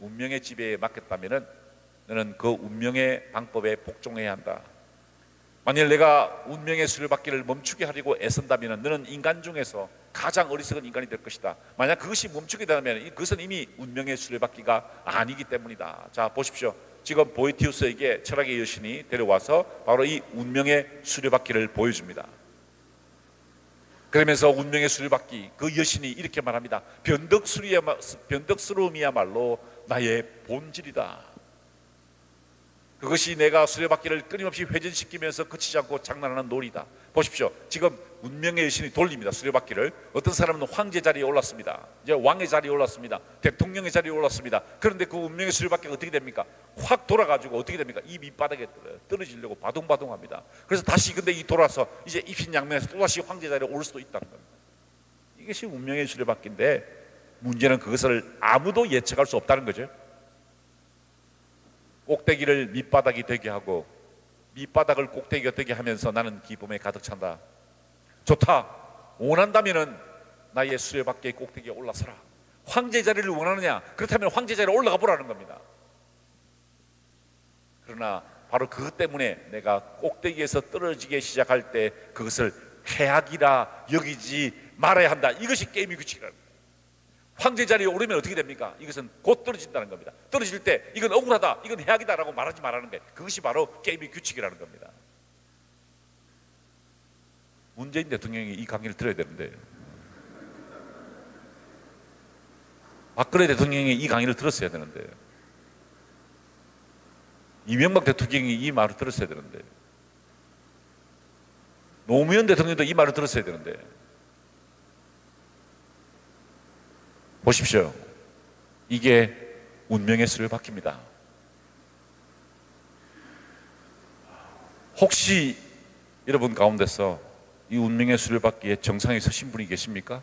[SPEAKER 2] 운명의 지배에 맡겼다면 너는 그 운명의 방법에 복종해야 한다. 만일 내가 운명의 수레바퀴를 멈추게 하려고 애쓴다면 너는 인간 중에서 가장 어리석은 인간이 될 것이다. 만약 그것이 멈추게 되면 그것은 이미 운명의 수레바퀴가 아니기 때문이다. 자, 보십시오. 지금 보에티우스에게 철학의 여신이 데려와서 바로 이 운명의 수레바퀴를 보여줍니다. 그러면서 운명의 수레바퀴, 그 여신이 이렇게 말합니다. 변덕스러움이야말로 나의 본질이다. 그것이 내가 수레바퀴를 끊임없이 회전시키면서 그치지 않고 장난하는 놀이다. 보십시오. 지금 운명의 여신이 돌립니다. 수레바퀴를. 어떤 사람은 황제 자리에 올랐습니다. 이제 왕의 자리에 올랐습니다. 대통령의 자리에 올랐습니다. 그런데 그 운명의 수레바퀴가 어떻게 됩니까? 확 돌아가지고 어떻게 됩니까? 이 밑바닥에 떨어지려고 바둥바둥합니다. 그래서 다시 근데 이 돌아서 이제 입신양면에서 또다시 황제 자리에 올 수도 있다는 겁니다. 이것이 운명의 수레바퀴인데 문제는 그것을 아무도 예측할 수 없다는 거죠. 꼭대기를 밑바닥이 되게 하고 밑바닥을 꼭대기가 되게 하면서 나는 기쁨에 가득 찬다. 좋다. 원한다면은 나의 수레바퀴의 꼭대기에 올라서라. 황제 자리를 원하느냐? 그렇다면 황제 자리에 올라가 보라는 겁니다. 그러나 바로 그것 때문에 내가 꼭대기에서 떨어지기 시작할 때 그것을 해악이라 여기지 말아야 한다. 이것이 게임의 규칙이라는 겁니다. 황제 자리에 오르면 어떻게 됩니까? 이것은 곧 떨어진다는 겁니다. 떨어질 때 이건 억울하다, 이건 해악이다라고 말하지 말라는 거예요. 그것이 바로 게임의 규칙이라는 겁니다. 문재인 대통령이 이 강의를 들어야 되는데 박근혜 대통령이 이 강의를 들었어야 되는데 이명박 대통령이 이 말을 들었어야 되는데 노무현 대통령도 이 말을 들었어야 되는데 보십시오. 이게 운명의 수레바퀴입니다. 혹시 여러분 가운데서 이 운명의 수레바퀴에 정상에 서신 분이 계십니까?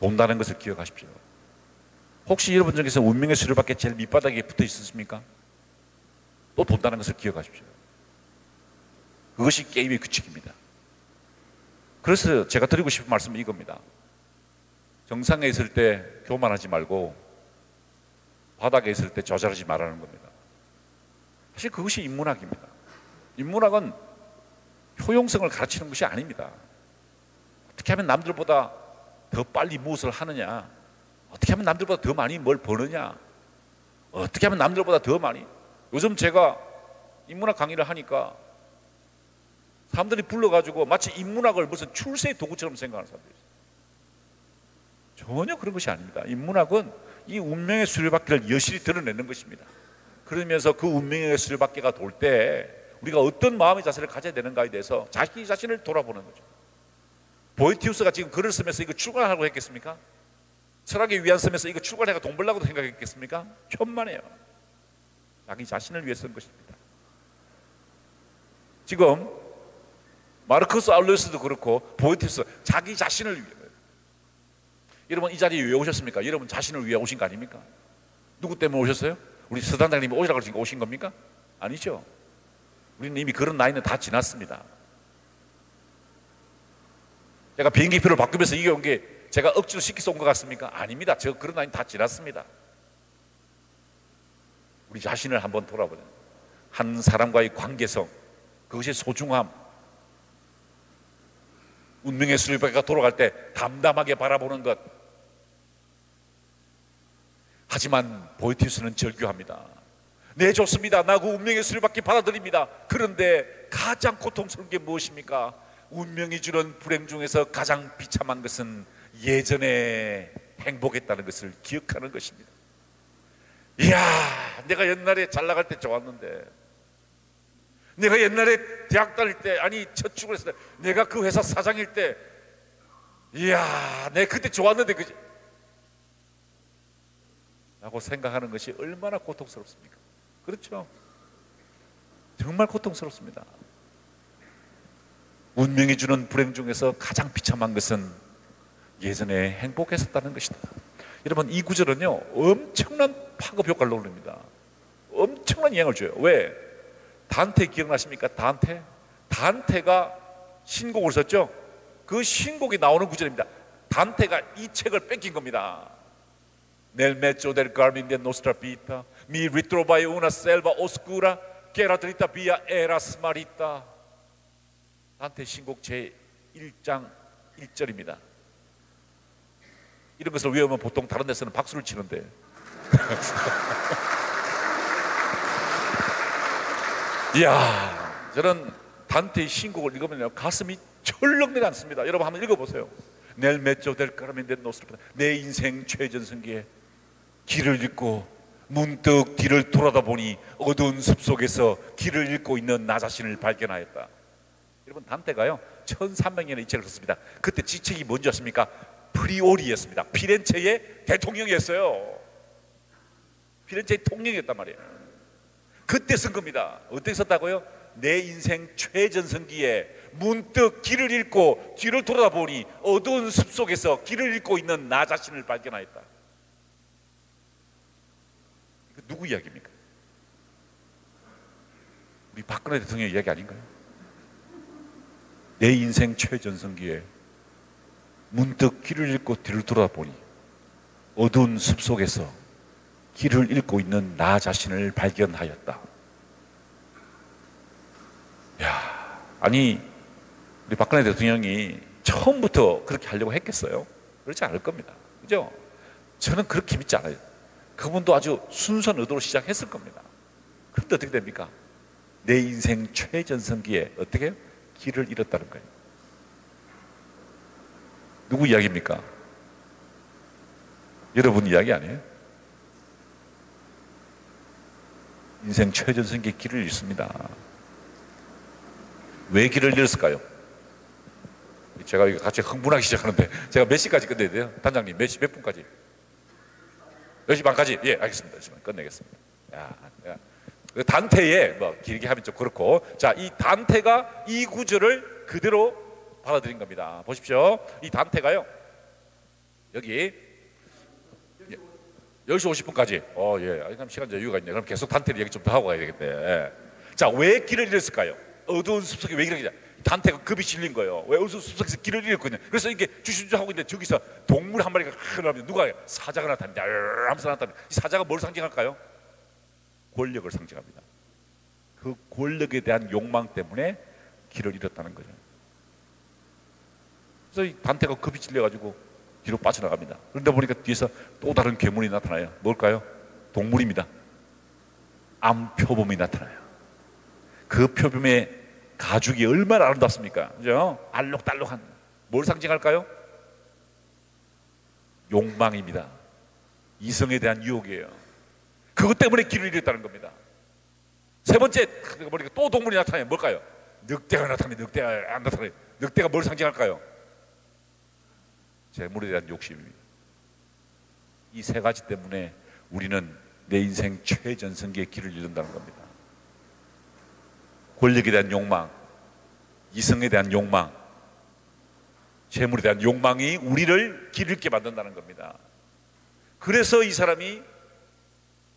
[SPEAKER 2] 본다는 것을 기억하십시오. 혹시 여러분 중에서 운명의 수레바퀴 제일 밑바닥에 붙어 있었습니까? 또 본다는 것을 기억하십시오. 그것이 게임의 규칙입니다. 그래서 제가 드리고 싶은 말씀은 이겁니다. 정상에 있을 때 교만하지 말고 바닥에 있을 때 좌절하지 말라는 겁니다. 사실 그것이 인문학입니다. 인문학은 효용성을 가르치는 것이 아닙니다. 어떻게 하면 남들보다 더 빨리 무엇을 하느냐, 어떻게 하면 남들보다 더 많이 뭘 버느냐, 어떻게 하면 남들보다 더 많이. 요즘 제가 인문학 강의를 하니까 사람들이 불러가지고 마치 인문학을 무슨 출세 도구처럼 생각하는 사람들이 있어요. 전혀 그런 것이 아닙니다. 인문학은 이 운명의 수레바퀴를 여실히 드러내는 것입니다. 그러면서 그 운명의 수레바퀴가 돌 때 우리가 어떤 마음의 자세를 가져야 되는가에 대해서 자기 자신을 돌아보는 거죠. 보에티우스가 지금 글을 쓰면서 이거 출간하라고 했겠습니까? 철학의 위안 쓰면서 이거 출간해가 돈 벌라고 생각했겠습니까? 천만에요. 자기 자신을 위해 쓴 것입니다. 지금 마르커스 아울레스도 그렇고 보에티우스 자기 자신을 위해. 여러분 이 자리에 왜 오셨습니까? 여러분 자신을 위해 오신 거 아닙니까? 누구 때문에 오셨어요? 우리 서단장님이 오시라고 하시니까 오신 겁니까? 아니죠. 우리는 이미 그런 나이는 다 지났습니다. 제가 비행기표를 바꾸면서 이게 온 게 제가 억지로 시켜서 온 것 같습니까? 아닙니다. 저 그런 나이는 다 지났습니다. 우리 자신을 한번 돌아보자. 한 사람과의 관계성, 그것이 소중함, 운명의 수리바퀴가 돌아갈 때 담담하게 바라보는 것. 하지만 보에티우스는 절규합니다. 네, 좋습니다. 나 그 운명의 수리바퀴 받아들입니다. 그런데 가장 고통스러운 게 무엇입니까? 운명이 주는 불행 중에서 가장 비참한 것은 예전에 행복했다는 것을 기억하는 것입니다. 이야, 내가 옛날에 잘 나갈 때 좋았는데, 내가 옛날에 대학 다닐 때, 아니 첫 출근했을 때, 내가 그 회사 사장일 때, 이야, 내가 그때 좋았는데, 그지? 라고 생각하는 것이 얼마나 고통스럽습니까? 그렇죠? 정말 고통스럽습니다. 운명이 주는 불행 중에서 가장 비참한 것은 예전에 행복했었다는 것이다. 여러분, 이 구절은요 엄청난 파급 효과를 올립니다. 엄청난 영향을 줘요. 왜? 단테 기억나십니까? 단테가 신곡을 썼죠. 그 신곡이 나오는 구절입니다. 단테가 이 책을 뺏긴 겁니다. Nel mezzo del carmine nostra vita mi ritrovai una selva oscura che era dritta via era smarrita. 단테 신곡 제1장 1절입니다. 이런 것을 외우면 보통 다른 데서는 박수를 치는데 이야, 저는 단테의 신곡을 읽으면 가슴이 철렁 내려앉습니다. 여러분 한번 읽어보세요. Nel mezzo del carmine nostra vita. 내 인생 최전성기에 길을 잃고 문득 뒤를 돌아다 보니 어두운 숲속에서 길을 잃고 있는 나 자신을 발견하였다. 여러분, 단테가요 1300년에 이 책을 썼습니다. 그때 지책이 뭔지 아십니까? 프리오리였습니다. 피렌체의 대통령이었어요. 피렌체의 통령이었단 말이에요. 그때 쓴 겁니다. 어떻게 썼다고요? 내 인생 최전성기에 문득 길을 잃고 뒤를 돌아다 보니 어두운 숲속에서 길을 잃고 있는 나 자신을 발견하였다. 이거 누구 이야기입니까? 우리 박근혜 대통령 이야기 아닌가요? 내 인생 최전성기에 문득 길을 잃고 뒤를 돌아보니 어두운 숲속에서 길을 잃고 있는 나 자신을 발견하였다. 야, 아니 우리 박근혜 대통령이 처음부터 그렇게 하려고 했겠어요? 그렇지 않을 겁니다. 그죠? 저는 그렇게 믿지 않아요. 그분도 아주 순수한 의도로 시작했을 겁니다. 그런데 어떻게 됩니까? 내 인생 최전성기에 어떻게 해요? 길을 잃었다는 거예요. 누구 이야기입니까? 여러분 이야기 아니에요? 인생 최전성기에 길을 잃습니다. 왜 길을 잃었을까요? 제가 이거 같이 흥분하기 시작하는데 제가 몇 시까지 끝내야 돼요? 단장님 몇 시 몇 분까지? 10시 반까지? 예, 알겠습니다. 10시 반 끝내겠습니다. 단테에 뭐 길게 하면 좀 그렇고, 자, 이 단테가 이 구절을 그대로 받아들인 겁니다. 보십시오. 이 단테가요 여기 10시 50분까지 예, 그럼 시간 여유가 있네. 그럼 계속 단테를 얘기 좀 더 하고 가야 되겠네. 자, 왜 길을 잃었을까요? 어두운 숲속에 왜 길을 잃었냐? 단테가 급이 실린 거예요. 왜 어두운 숲속에서 길을 잃었거든요. 그래서 이게 주시주 하고 있는데 저기서 동물 한 마리가 나오면 누가 사자가 나타납니다. 하면서 나타납니다. 이 사자가 뭘 상징할까요? 권력을 상징합니다. 그 권력에 대한 욕망 때문에 길을 잃었다는 거죠. 그래서 이 단테가 급이 질려가지고 뒤로 빠져나갑니다. 그런데 보니까 뒤에서 또 다른 괴물이 나타나요. 뭘까요? 동물입니다. 암표범이 나타나요. 그 표범의 가죽이 얼마나 아름답습니까? 그죠? 알록달록한. 뭘 상징할까요? 욕망입니다. 이성에 대한 유혹이에요. 그것 때문에 길을 잃었다는 겁니다. 세 번째 보니까 또 동물이 나타나요. 뭘까요? 늑대가 나타나요. 늑대가 안 나타나요. 늑대가 뭘 상징할까요? 재물에 대한 욕심입니다. 이 세 가지 때문에 우리는 내 인생 최전성기에 길을 잃는다는 겁니다. 권력에 대한 욕망, 이성에 대한 욕망, 재물에 대한 욕망이 우리를 길 잃게 만든다는 겁니다. 그래서 이 사람이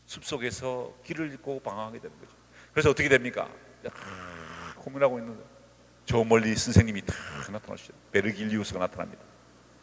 [SPEAKER 2] 숲속에서 길을 잃고 방황하게 되는 거죠. 그래서 어떻게 됩니까? 고민하고 있는 거예요. 저 멀리 선생님이 딱 나타나시죠. 베르길리우스가 나타납니다.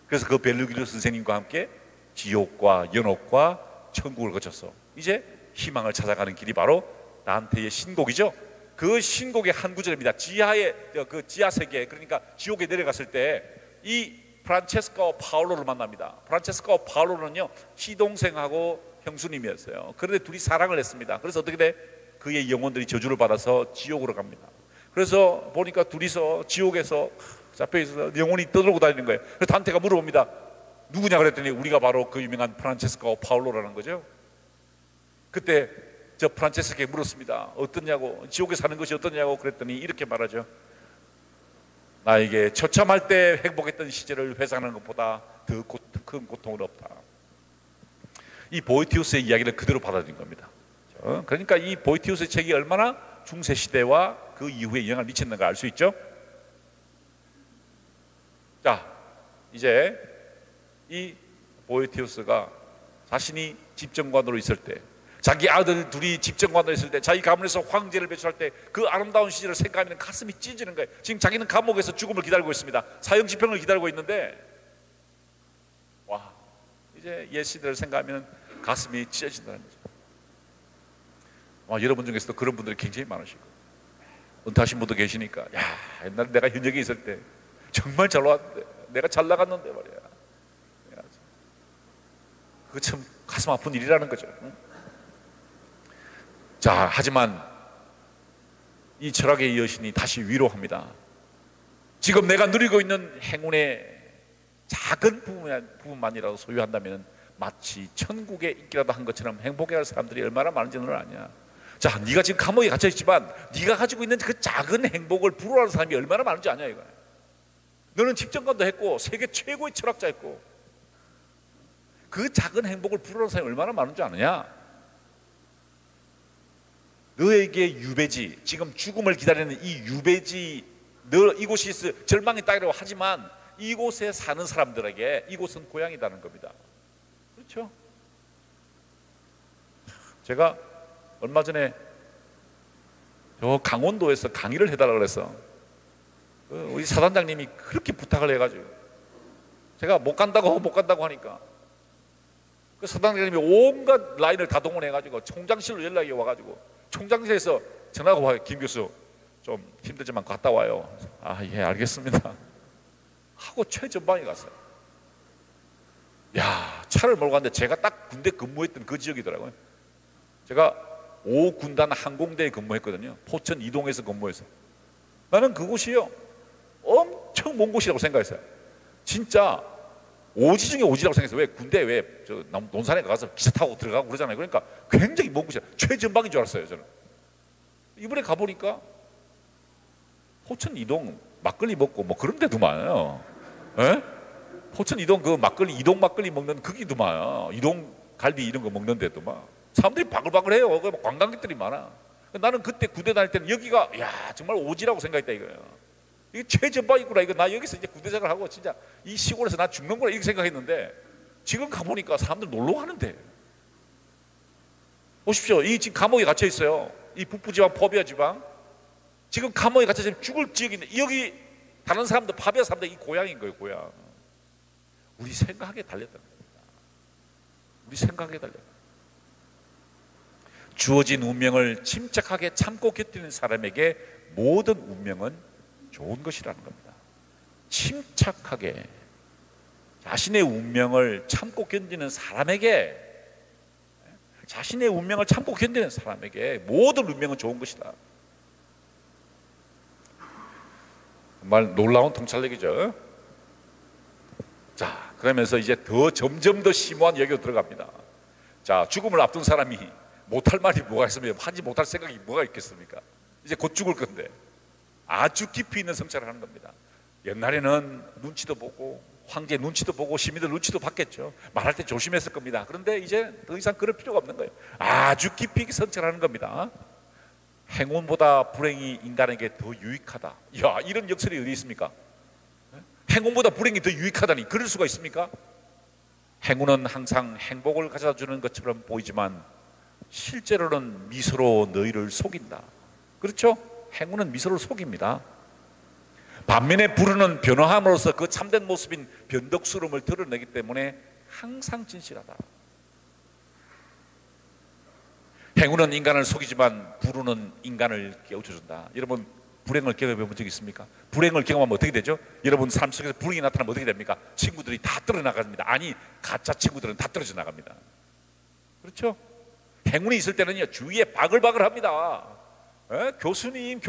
[SPEAKER 2] 그래서 그 베르길리우스 선생님과 함께 지옥과 연옥과 천국을 거쳐서 이제 희망을 찾아가는 길이 바로 단테의 신곡이죠. 그 신곡의 한 구절입니다. 지하의 그 지하 세계, 그러니까 지옥에 내려갔을 때 이 프란체스카와 파울로를 만납니다. 프란체스카와 파울로는요 시동생하고 형수님이었어요. 그런데 둘이 사랑을 했습니다. 그래서 어떻게 돼? 그의 영혼들이 저주를 받아서 지옥으로 갑니다. 그래서 보니까 둘이서 지옥에서 잡혀 있어서 영혼이 떠돌고 다니는 거예요. 그래서 단테가 물어봅니다. 누구냐 그랬더니 우리가 바로 그 유명한 프란체스카와 파울로라는 거죠. 그때 저 프란체스카에게 물었습니다. 어떠냐고, 지옥에 사는 것이 어떠냐고 그랬더니 이렇게 말하죠. 나에게 처참할 때 행복했던 시절을 회상하는 것보다 더 큰 고통은 없다. 이 보에티우스의 이야기를 그대로 받아들인 겁니다. 그러니까 이 보에티우스의 책이 얼마나 중세시대와 그 이후에 영향을 미쳤는가 알 수 있죠. 자, 이제 이 보에티우스가 자신이 집정관으로 있을 때, 자기 아들 둘이 집정관으로 있을 때, 자기 가문에서 황제를 배출할 때 그 아름다운 시절을 생각하면 가슴이 찢어지는 거예요. 지금 자기는 감옥에서 죽음을 기다리고 있습니다. 사형집행을 기다리고 있는데, 와, 이제 옛 시대를 생각하면 가슴이 찢어진다는 거죠. 여러분 중에서도 그런 분들이 굉장히 많으시고, 은퇴하신 분도 계시니까, 야, 옛날에 내가 현역에 있을 때 정말 잘 나왔는데, 내가 잘 나갔는데 말이야. 그거 참 가슴 아픈 일이라는 거죠. 자, 하지만 이 철학의 여신이 다시 위로합니다. 지금 내가 누리고 있는 행운의 작은 부분만이라도 소유한다면 마치 천국에 있기라도 한 것처럼 행복해할 사람들이 얼마나 많은지 너는 아냐. 자, 네가 지금 감옥에 갇혀 있지만 네가 가지고 있는 그 작은 행복을 부러워하는 사람이 얼마나 많은지 아냐 이거야. 너는 집정관도 했고 세계 최고의 철학자였고 그 작은 행복을 부러워하는 사람이 얼마나 많은지 아느냐. 너에게 유배지, 지금 죽음을 기다리는 이 유배지, 너 이곳이 절망의 땅이라고 하지만 이곳에 사는 사람들에게 이곳은 고향이라는 겁니다. 그렇죠? 제가 얼마 전에 저 강원도에서 강의를 해달라고 그래서 우리 사단장님이 그렇게 부탁을 해가지고 제가 못 간다고 하니까 그 사단장님이 온갖 라인을 다 동원해가지고 총장실로 연락이 와가지고 총장실에서 전화가 와요. 김 교수 좀 힘들지만 갔다 와요. 아, 예, 알겠습니다 하고 최전방에 갔어요. 야, 차를 몰고 갔는데 제가 딱 군대 근무했던 그 지역이더라고요. 제가 5군단 항공대에 근무했거든요. 포천 이동에서 근무해서 나는 그곳이요 엄청 먼 곳이라고 생각했어요. 진짜 오지 중에 오지라고 생각했어요. 왜 군대 저 논산에 가서 기차 타고 들어가고 그러잖아요. 그러니까 굉장히 먼 곳이야. 최전방인 줄 알았어요 저는. 이번에 가보니까 포천 이동 막걸리 먹고 뭐 그런 데도만요. 예? 포천 이동 그 막걸리 이동 막걸리 먹는 거기도만 이동 갈비 이런 거 먹는 데도만 사람들이 바글바글해요. 관광객들이 많아. 나는 그때 군대 다닐 때는 여기가 야 정말 오지라고 생각했다 이거예요. 이게 최전방이구나. 이거 나 여기서 이제 군대 생활을 하고 진짜 이 시골에서 나 죽는구나 이렇게 생각했는데 지금 가보니까 사람들 놀러 가는데 보십시오. 이 지금 감옥에 갇혀 있어요. 이 북부지방 포비아 지방 지금 감옥에 갇혀서 죽을 지역인데 여기 다른 사람들 파비아 사람들 이 고향인 거예요. 고향. 우리 생각에 달렸다는 겁니다. 우리 생각에 달렸다. 주어진 운명을 침착하게 참고 견디는 사람에게 모든 운명은 좋은 것이라는 겁니다. 침착하게 자신의 운명을 참고 견디는 사람에게 자신의 운명을 참고 견디는 사람에게 모든 운명은 좋은 것이다. 정말 놀라운 통찰력이죠. 자, 그러면서 이제 점점 더 심오한 얘기로 들어갑니다. 자, 죽음을 앞둔 사람이 못할 말이 뭐가 있으면 하지 못할 생각이 뭐가 있겠습니까? 이제 곧 죽을 건데 아주 깊이 있는 성찰을 하는 겁니다. 옛날에는 눈치도 보고 황제 눈치도 보고 시민들 눈치도 봤겠죠. 말할 때 조심했을 겁니다. 그런데 이제 더 이상 그럴 필요가 없는 거예요. 아주 깊이 있게 성찰하는 겁니다. 행운보다 불행이 인간에게 더 유익하다. 야, 이런 역설이 어디 있습니까? 행운보다 불행이 더 유익하다니, 그럴 수가 있습니까? 행운은 항상 행복을 가져다 주는 것처럼 보이지만 실제로는 미소로 너희를 속인다. 그렇죠? 행운은 미소를 속입니다. 반면에 불운은 변화함으로써 그 참된 모습인 변덕스러움을 드러내기 때문에 항상 진실하다. 행운은 인간을 속이지만 불운은 인간을 깨우쳐준다. 여러분, 불행을 경험해 본 적 있습니까? 불행을 경험하면 어떻게 되죠? 여러분 삶 속에서 불행이 나타나면 어떻게 됩니까? 친구들이 다 떨어나갑니다. 아니, 가짜 친구들은 다 떨어져 나갑니다. 그렇죠? 행운이 있을 때는요, 주위에 바글바글 합니다. 교수님.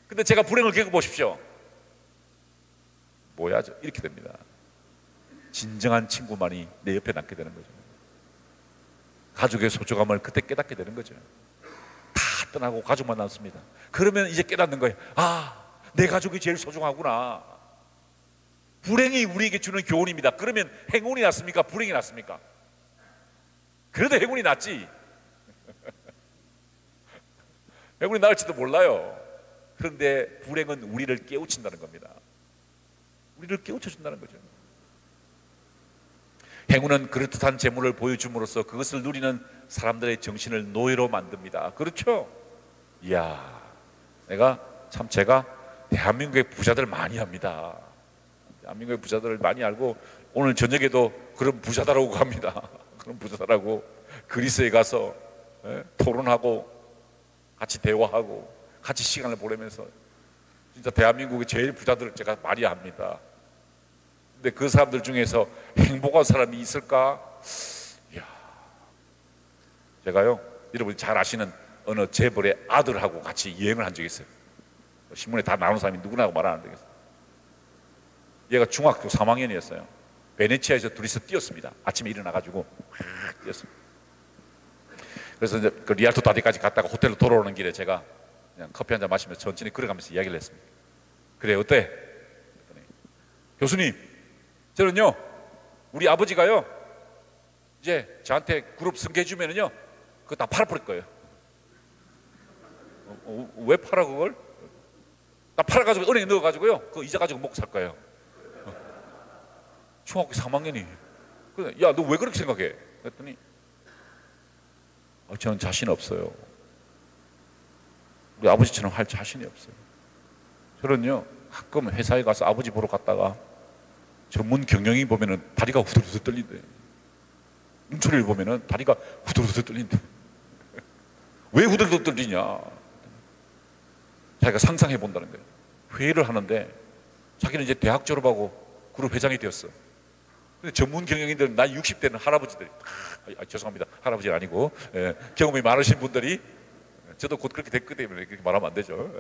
[SPEAKER 2] 근데 제가 불행을 겪어보십시오. 뭐야, 이렇게 됩니다. 진정한 친구만이 내 옆에 남게 되는 거죠. 가족의 소중함을 그때 깨닫게 되는 거죠. 다 떠나고 가족만 남습니다. 그러면 이제 깨닫는 거예요. 아, 내 가족이 제일 소중하구나. 불행이 우리에게 주는 교훈입니다. 그러면 행운이 낫습니까? 불행이 낫습니까? 그래도 행운이 낫지. 행운이 나을지도 몰라요. 그런데 불행은 우리를 깨우친다는 겁니다. 우리를 깨우쳐준다는 거죠. 행운은 그럴듯한 재물을 보여줌으로써 그것을 누리는 사람들의 정신을 노예로 만듭니다. 그렇죠? 이야, 제가 대한민국의 부자들 많이 합니다. 대한민국의 부자들을 많이 알고, 오늘 저녁에도 그런 부자다라고 합니다. 그런 부자다라고 그리스에 가서 토론하고 같이 대화하고 같이 시간을 보내면서 진짜 대한민국의 제일 부자들을 제가 많이 합니다. 근데 그 사람들 중에서 행복한 사람이 있을까? 이야, 제가요, 여러분이 잘 아시는 어느 재벌의 아들하고 같이 여행을 한 적이 있어요. 신문에 다 나온 사람이 누구나 말 안 되겠어요. 얘가 중학교 3학년이었어요. 베네치아에서 둘이서 뛰었습니다. 아침에 일어나가지고 막 뛰었어요. 그래서 이제 그 리알토 다리까지 갔다가 호텔로 돌아오는 길에 제가 그냥 커피 한잔 마시면서 천천히 걸어가면서 이야기를 했습니다. 그래, 어때? 그랬더니, 교수님, 저는요, 우리 아버지가요, 이제 저한테 그룹 승계해주면은요, 그거 다 팔아버릴 거예요. 왜 팔아, 그걸? 다 팔아가지고 은행에 넣어가지고요, 그거 이자 가지고 먹고 살 거예요. 중학교 3학년이. 야, 너 왜 그렇게 생각해? 그랬더니, 저는 자신 없어요. 우리 아버지처럼 할 자신이 없어요. 저는요, 가끔 회사에 가서 아버지 보러 갔다가 전문 경영인 보면은 다리가 후들후들 떨린대. 눈초리를 보면은 다리가 후들후들 떨린대. 왜 후들후들 떨리냐? 자기가 상상해 본다는 거예요. 회의를 하는데 자기는 이제 대학 졸업하고 그룹 회장이 되었어. 근데 전문 경영인들은 나이 60대는 할아버지들이, 죄송합니다, 할아버지는 아니고, 경험이 많으신 분들이, 저도 곧 그렇게 됐기 때문에 그렇게 말하면 안 되죠.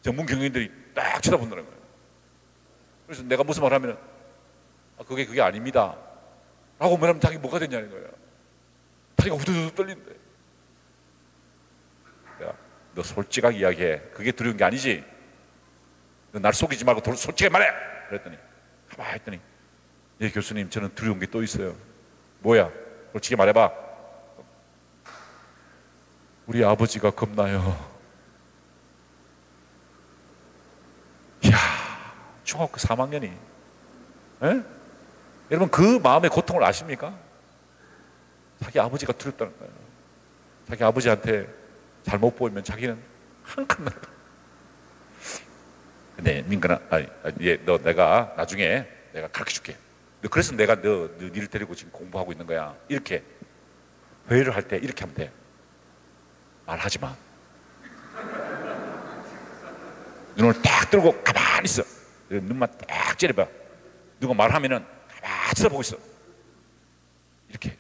[SPEAKER 2] 전문 경영인들이 딱 쳐다본다는 거예요. 그래서 내가 무슨 말 하면은, 그게 아닙니다 라고 말하면 자기 뭐가 됐냐는 거예요. 다리가 후두둑 떨린대. 내가, 너 솔직하게 이야기해. 그게 두려운 게 아니지? 너 날 속이지 말고 솔직하게 말해. 그랬더니 가만히 했더니, 예, 교수님, 저는 두려운 게 또 있어요. 뭐야? 솔직히 말해봐. 우리 아버지가 겁나요. 이야, 중학교 3학년이. 여러분, 그 마음의 고통을 아십니까? 자기 아버지가 두렵다는 거예요. 자기 아버지한테 잘못 보이면 자기는 한 칸 나가. 근데 민근아, 너 내가 나중에 내가 가르쳐 줄게. 그래서 내가 니를 데리고 지금 공부하고 있는 거야. 이렇게 회의를 할 때 이렇게 하면 돼. 말하지 마. 눈을 딱 들고 가만히 있어. 눈만 딱 째려봐. 누가 말하면은 가만히 쳐다보고 있어. 이렇게.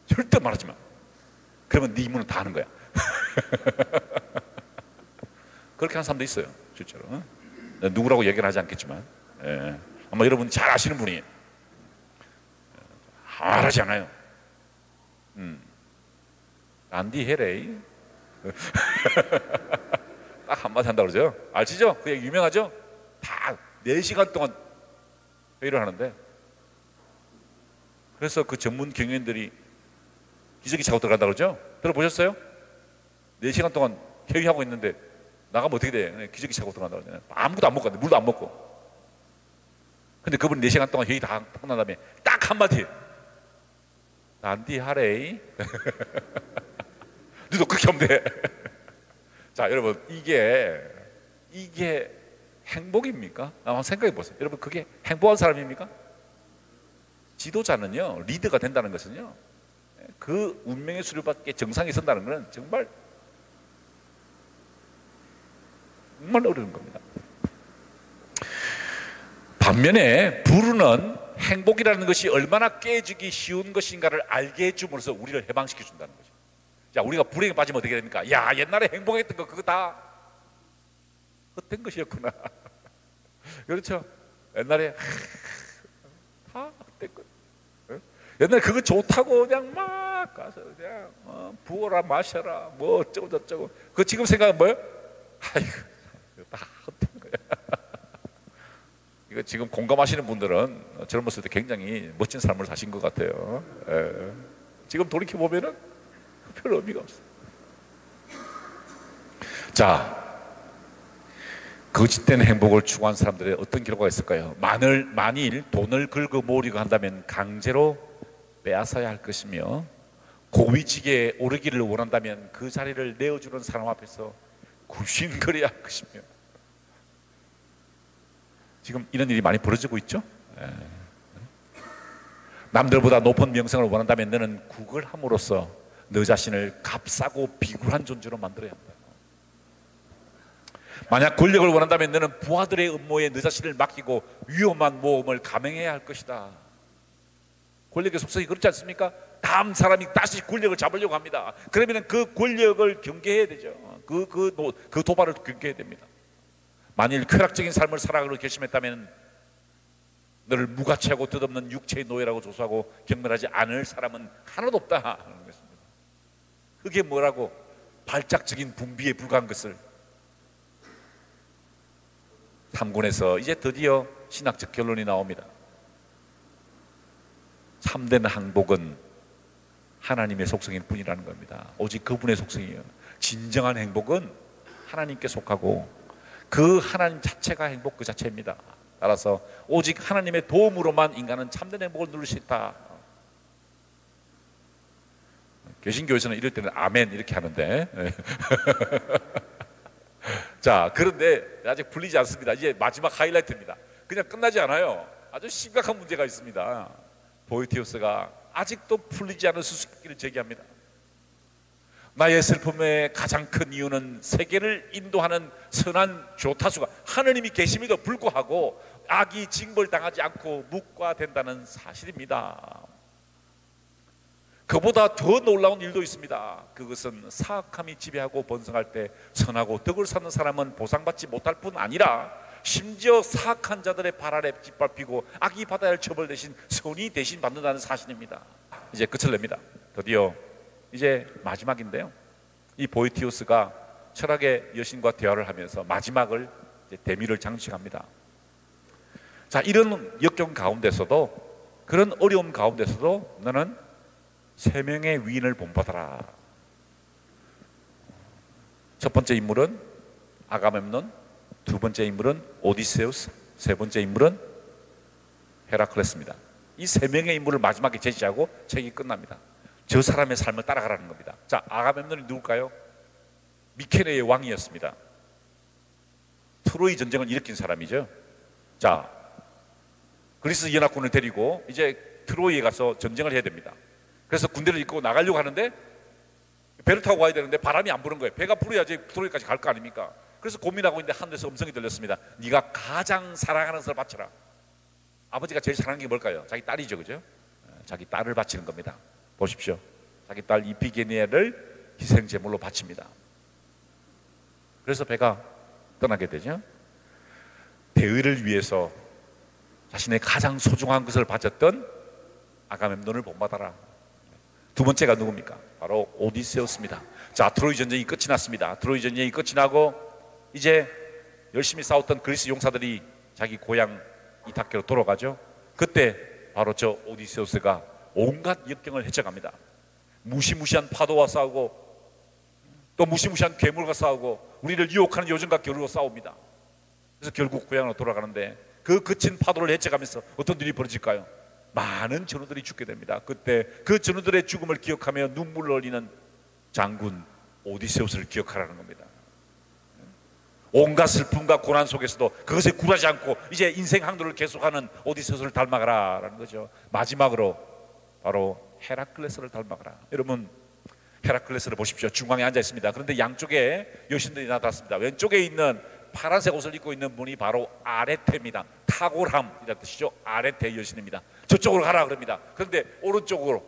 [SPEAKER 2] 절대 말하지 마. 그러면 네 임무는 다 하는 거야. 그렇게 하는 사람도 있어요, 실제로. 누구라고 얘기를 하지 않겠지만, 아마 여러분 잘 아시는 분이 말하지 않아요. 안디 헤레이. 딱 한마디 한다고 그러죠. 아시죠? 그 얘기 유명하죠? 다 4시간 동안 회의를 하는데, 그래서 그 전문 경영인들이 기저귀 차고 들어간다 그러죠? 들어보셨어요? 4시간 동안 회의하고 있는데 나가면 어떻게 돼? 기저귀 차고 들어간다 그러잖아요. 아무것도 안 먹고 물도 안 먹고. 근데 그분 4시간 동안 회의 다 끝난 다음에 딱 한마디, 난디 하레이. 너도 그렇게 하면 돼. 자, 여러분, 이게 행복입니까? 한번 생각해 보세요. 여러분, 그게 행복한 사람입니까? 지도자는요, 리더가 된다는 것은요, 그 운명의 수료받게 정상에 선다는 것은 정말 어려운 겁니다. 반면에 부르는 행복이라는 것이 얼마나 깨지기 쉬운 것인가를 알게 해줌으로써 우리를 해방시켜 준다는 거죠. 자, 우리가 불행에 빠지면 어떻게 됩니까? 야, 옛날에 행복했던 거 그거 다 헛된 것이었구나. 그렇죠? 옛날에 다 헛된 것. 옛날에 그거 좋다고 그냥 막 가서 그냥 부어라 마셔라 뭐 어쩌고 저쩌고. 그 지금 생각은 뭐예요? 아이고, 다 헛된 거야. 이거 지금 공감하시는 분들은 젊었을 때 굉장히 멋진 삶을 사신 것 같아요. 예. 지금 돌이켜 보면은 별 의미가 없어요. 자, 거짓된 행복을 추구한 사람들의 어떤 결과가 있을까요? 만일 돈을 긁어 모으려고 한다면 강제로 빼앗아야 할 것이며, 고위직에 오르기를 원한다면 그 자리를 내어주는 사람 앞에서 굽신거려야 할 것이며, 지금 이런 일이 많이 벌어지고 있죠. 남들보다 높은 명성을 원한다면 너는 국을 함으로써 너 자신을 값싸고 비굴한 존재로 만들어야 한다. 만약 권력을 원한다면 너는 부하들의 음모에 너 자신을 맡기고 위험한 모험을 감행해야 할 것이다. 권력의 속성이 그렇지 않습니까? 다음 사람이 다시 권력을 잡으려고 합니다. 그러면 그 권력을 경계해야 되죠. 그 도발을 경계해야 됩니다. 만일 쾌락적인 삶을 살아가기로 결심했다면 너를 무가치하고 뜻없는 육체의 노예라고 조소하고 경멸하지 않을 사람은 하나도 없다 하는 것입니다. 그게 뭐라고? 발작적인 분비에 불과한 것을. 3권에서 이제 드디어 신학적 결론이 나옵니다. 참된 행복은 하나님의 속성일 뿐이라는 겁니다. 오직 그분의 속성이에요. 진정한 행복은 하나님께 속하고 그 하나님 자체가 행복 그 자체입니다. 따라서 오직 하나님의 도움으로만 인간은 참된 행복을 누릴 수 있다. 개신교에서는 이럴 때는 아멘 이렇게 하는데 자, 그런데 아직 풀리지 않습니다. 이제 마지막 하이라이트입니다. 그냥 끝나지 않아요. 아주 심각한 문제가 있습니다. 보이티우스가 아직도 풀리지 않은 수수께끼를 제기합니다. 나의 슬픔의 가장 큰 이유는 세계를 인도하는 선한 교타수가 하느님이 계심에도 불구하고 악이 징벌당하지 않고 묵과된다는 사실입니다. 그보다 더 놀라운 일도 있습니다. 그것은 사악함이 지배하고 번성할 때 선하고 덕을 쌓는 사람은 보상받지 못할 뿐 아니라 심지어 사악한 자들의 발 아래 짓밟히고 악이 받아야 할 처벌 대신 선이 대신 받는다는 사실입니다. 이제 끝을 냅니다. 드디어 이제 마지막인데요, 이 보이티우스가 철학의 여신과 대화를 하면서 마지막을 이제 대미를 장식합니다. 자, 이런 역경 가운데서도, 그런 어려움 가운데서도 너는 3명의 위인을 본받아라. 첫 번째 인물은 아가멤논, 두 번째 인물은 오디세우스, 세 번째 인물은 헤라클레스입니다. 이 3명의 인물을 마지막에 제시하고 책이 끝납니다. 저 사람의 삶을 따라가라는 겁니다. 자, 아가멤논이 누굴까요? 미케네의 왕이었습니다. 트로이 전쟁을 일으킨 사람이죠. 자, 그리스 연합군을 데리고 이제 트로이에 가서 전쟁을 해야 됩니다. 그래서 군대를 이끌고 나가려고 하는데 배를 타고 가야 되는데 바람이 안 부는 거예요. 배가 불어야지 트로이까지 갈 거 아닙니까? 그래서 고민하고 있는데 하늘에서 음성이 들렸습니다. 네가 가장 사랑하는 것을 바쳐라. 아버지가 제일 사랑하는 게 뭘까요? 자기 딸이죠, 그죠? 자기 딸을 바치는 겁니다. 보십시오. 자기 딸 이피게니아를 희생 제물로 바칩니다. 그래서 배가 떠나게 되죠. 대의를 위해서 자신의 가장 소중한 것을 바쳤던 아가멤논을 본받아라. 두 번째가 누굽니까? 바로 오디세우스입니다. 자, 트로이 전쟁이 끝이 났습니다. 트로이 전쟁이 끝이 나고 이제 열심히 싸웠던 그리스 용사들이 자기 고향 이타케로 돌아가죠. 그때 바로 저 오디세우스가 온갖 역경을 헤쳐갑니다. 무시무시한 파도와 싸우고 또 무시무시한 괴물과 싸우고 우리를 유혹하는 요즘과 겨루고 싸웁니다. 그래서 결국 고향으로 돌아가는데 그 거친 파도를 헤쳐가면서 어떤 일이 벌어질까요? 많은 전우들이 죽게 됩니다. 그때 그 전우들의 죽음을 기억하며 눈물을 흘리는 장군 오디세우스를 기억하라는 겁니다. 온갖 슬픔과 고난 속에서도 그것에 굴하지 않고 이제 인생 항도를 계속하는 오디세우스를 닮아가라라는 거죠. 마지막으로 바로 헤라클레스를 닮아가라. 여러분, 헤라클레스를 보십시오. 중앙에 앉아 있습니다. 그런데 양쪽에 여신들이 나타났습니다. 왼쪽에 있는 파란색 옷을 입고 있는 분이 바로 아레테입니다. 탁월함이라는 뜻이죠. 아레테 여신입니다. 저쪽으로 가라 그럽니다. 그런데 오른쪽으로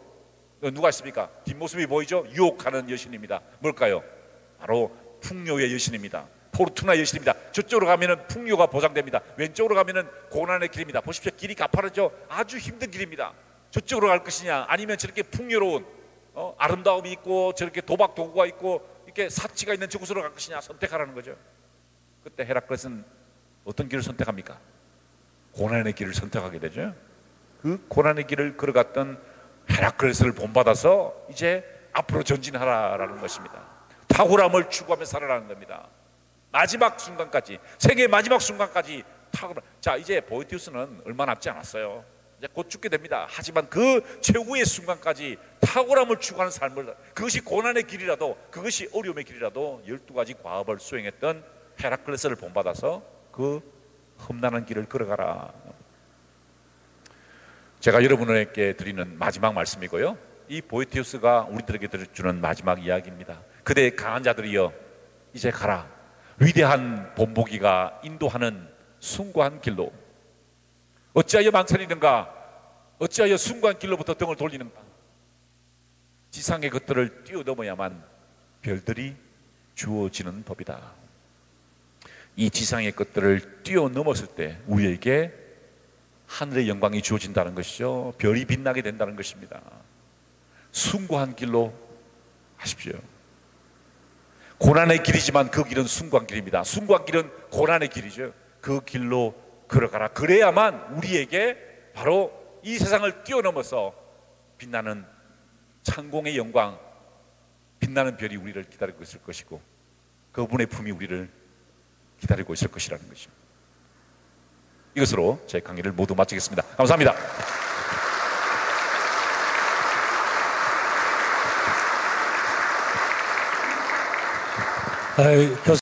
[SPEAKER 2] 누가 있습니까? 뒷모습이 보이죠? 유혹하는 여신입니다. 뭘까요? 바로 풍요의 여신입니다. 포르투나 여신입니다. 저쪽으로 가면은 풍요가 보장됩니다. 왼쪽으로 가면은 고난의 길입니다. 보십시오. 길이 가파르죠? 아주 힘든 길입니다. 저쪽으로 갈 것이냐, 아니면 저렇게 풍요로운 아름다움이 있고 저렇게 도박 도구가 있고 이렇게 사치가 있는 저곳으로 갈 것이냐 선택하라는 거죠. 그때 헤라클레스는 어떤 길을 선택합니까? 고난의 길을 선택하게 되죠. 그 고난의 길을 걸어갔던 헤라클레스를 본받아서 이제 앞으로 전진하라라는 것입니다. 탁월함을 추구하며 살아라는 겁니다. 마지막 순간까지, 세계의 마지막 순간까지 탁월함. 자, 이제 보에티우스는 얼마 남지 않았어요. 이제 곧 죽게 됩니다. 하지만 그 최후의 순간까지 탁월함을 추구하는 삶을, 그것이 고난의 길이라도, 그것이 어려움의 길이라도 12가지 과업을 수행했던 헤라클레스를 본받아서 그 험난한 길을 걸어가라. 제가 여러분에게 드리는 마지막 말씀이고요, 이 보에티우스가 우리들에게 주는 마지막 이야기입니다. 그대의 강한 자들이여 이제 가라. 위대한 본보기가 인도하는 숭고한 길로. 어찌하여 망설이는가? 어찌하여 숭고한 길로부터 등을 돌리는가? 지상의 것들을 뛰어넘어야만 별들이 주어지는 법이다. 이 지상의 것들을 뛰어넘었을 때 우리에게 하늘의 영광이 주어진다는 것이죠. 별이 빛나게 된다는 것입니다. 숭고한 길로 하십시오. 고난의 길이지만 그 길은 숭고한 길입니다. 숭고한 길은 고난의 길이죠. 그 길로 걸어가라. 그래야만 우리에게 바로 이 세상을 뛰어넘어서 빛나는 창공의 영광, 빛나는 별이 우리를 기다리고 있을 것이고 그분의 품이 우리를 기다리고 있을 것이라는 것입니다. 이것으로 제 강의를 모두 마치겠습니다. 감사합니다.
[SPEAKER 1] 교수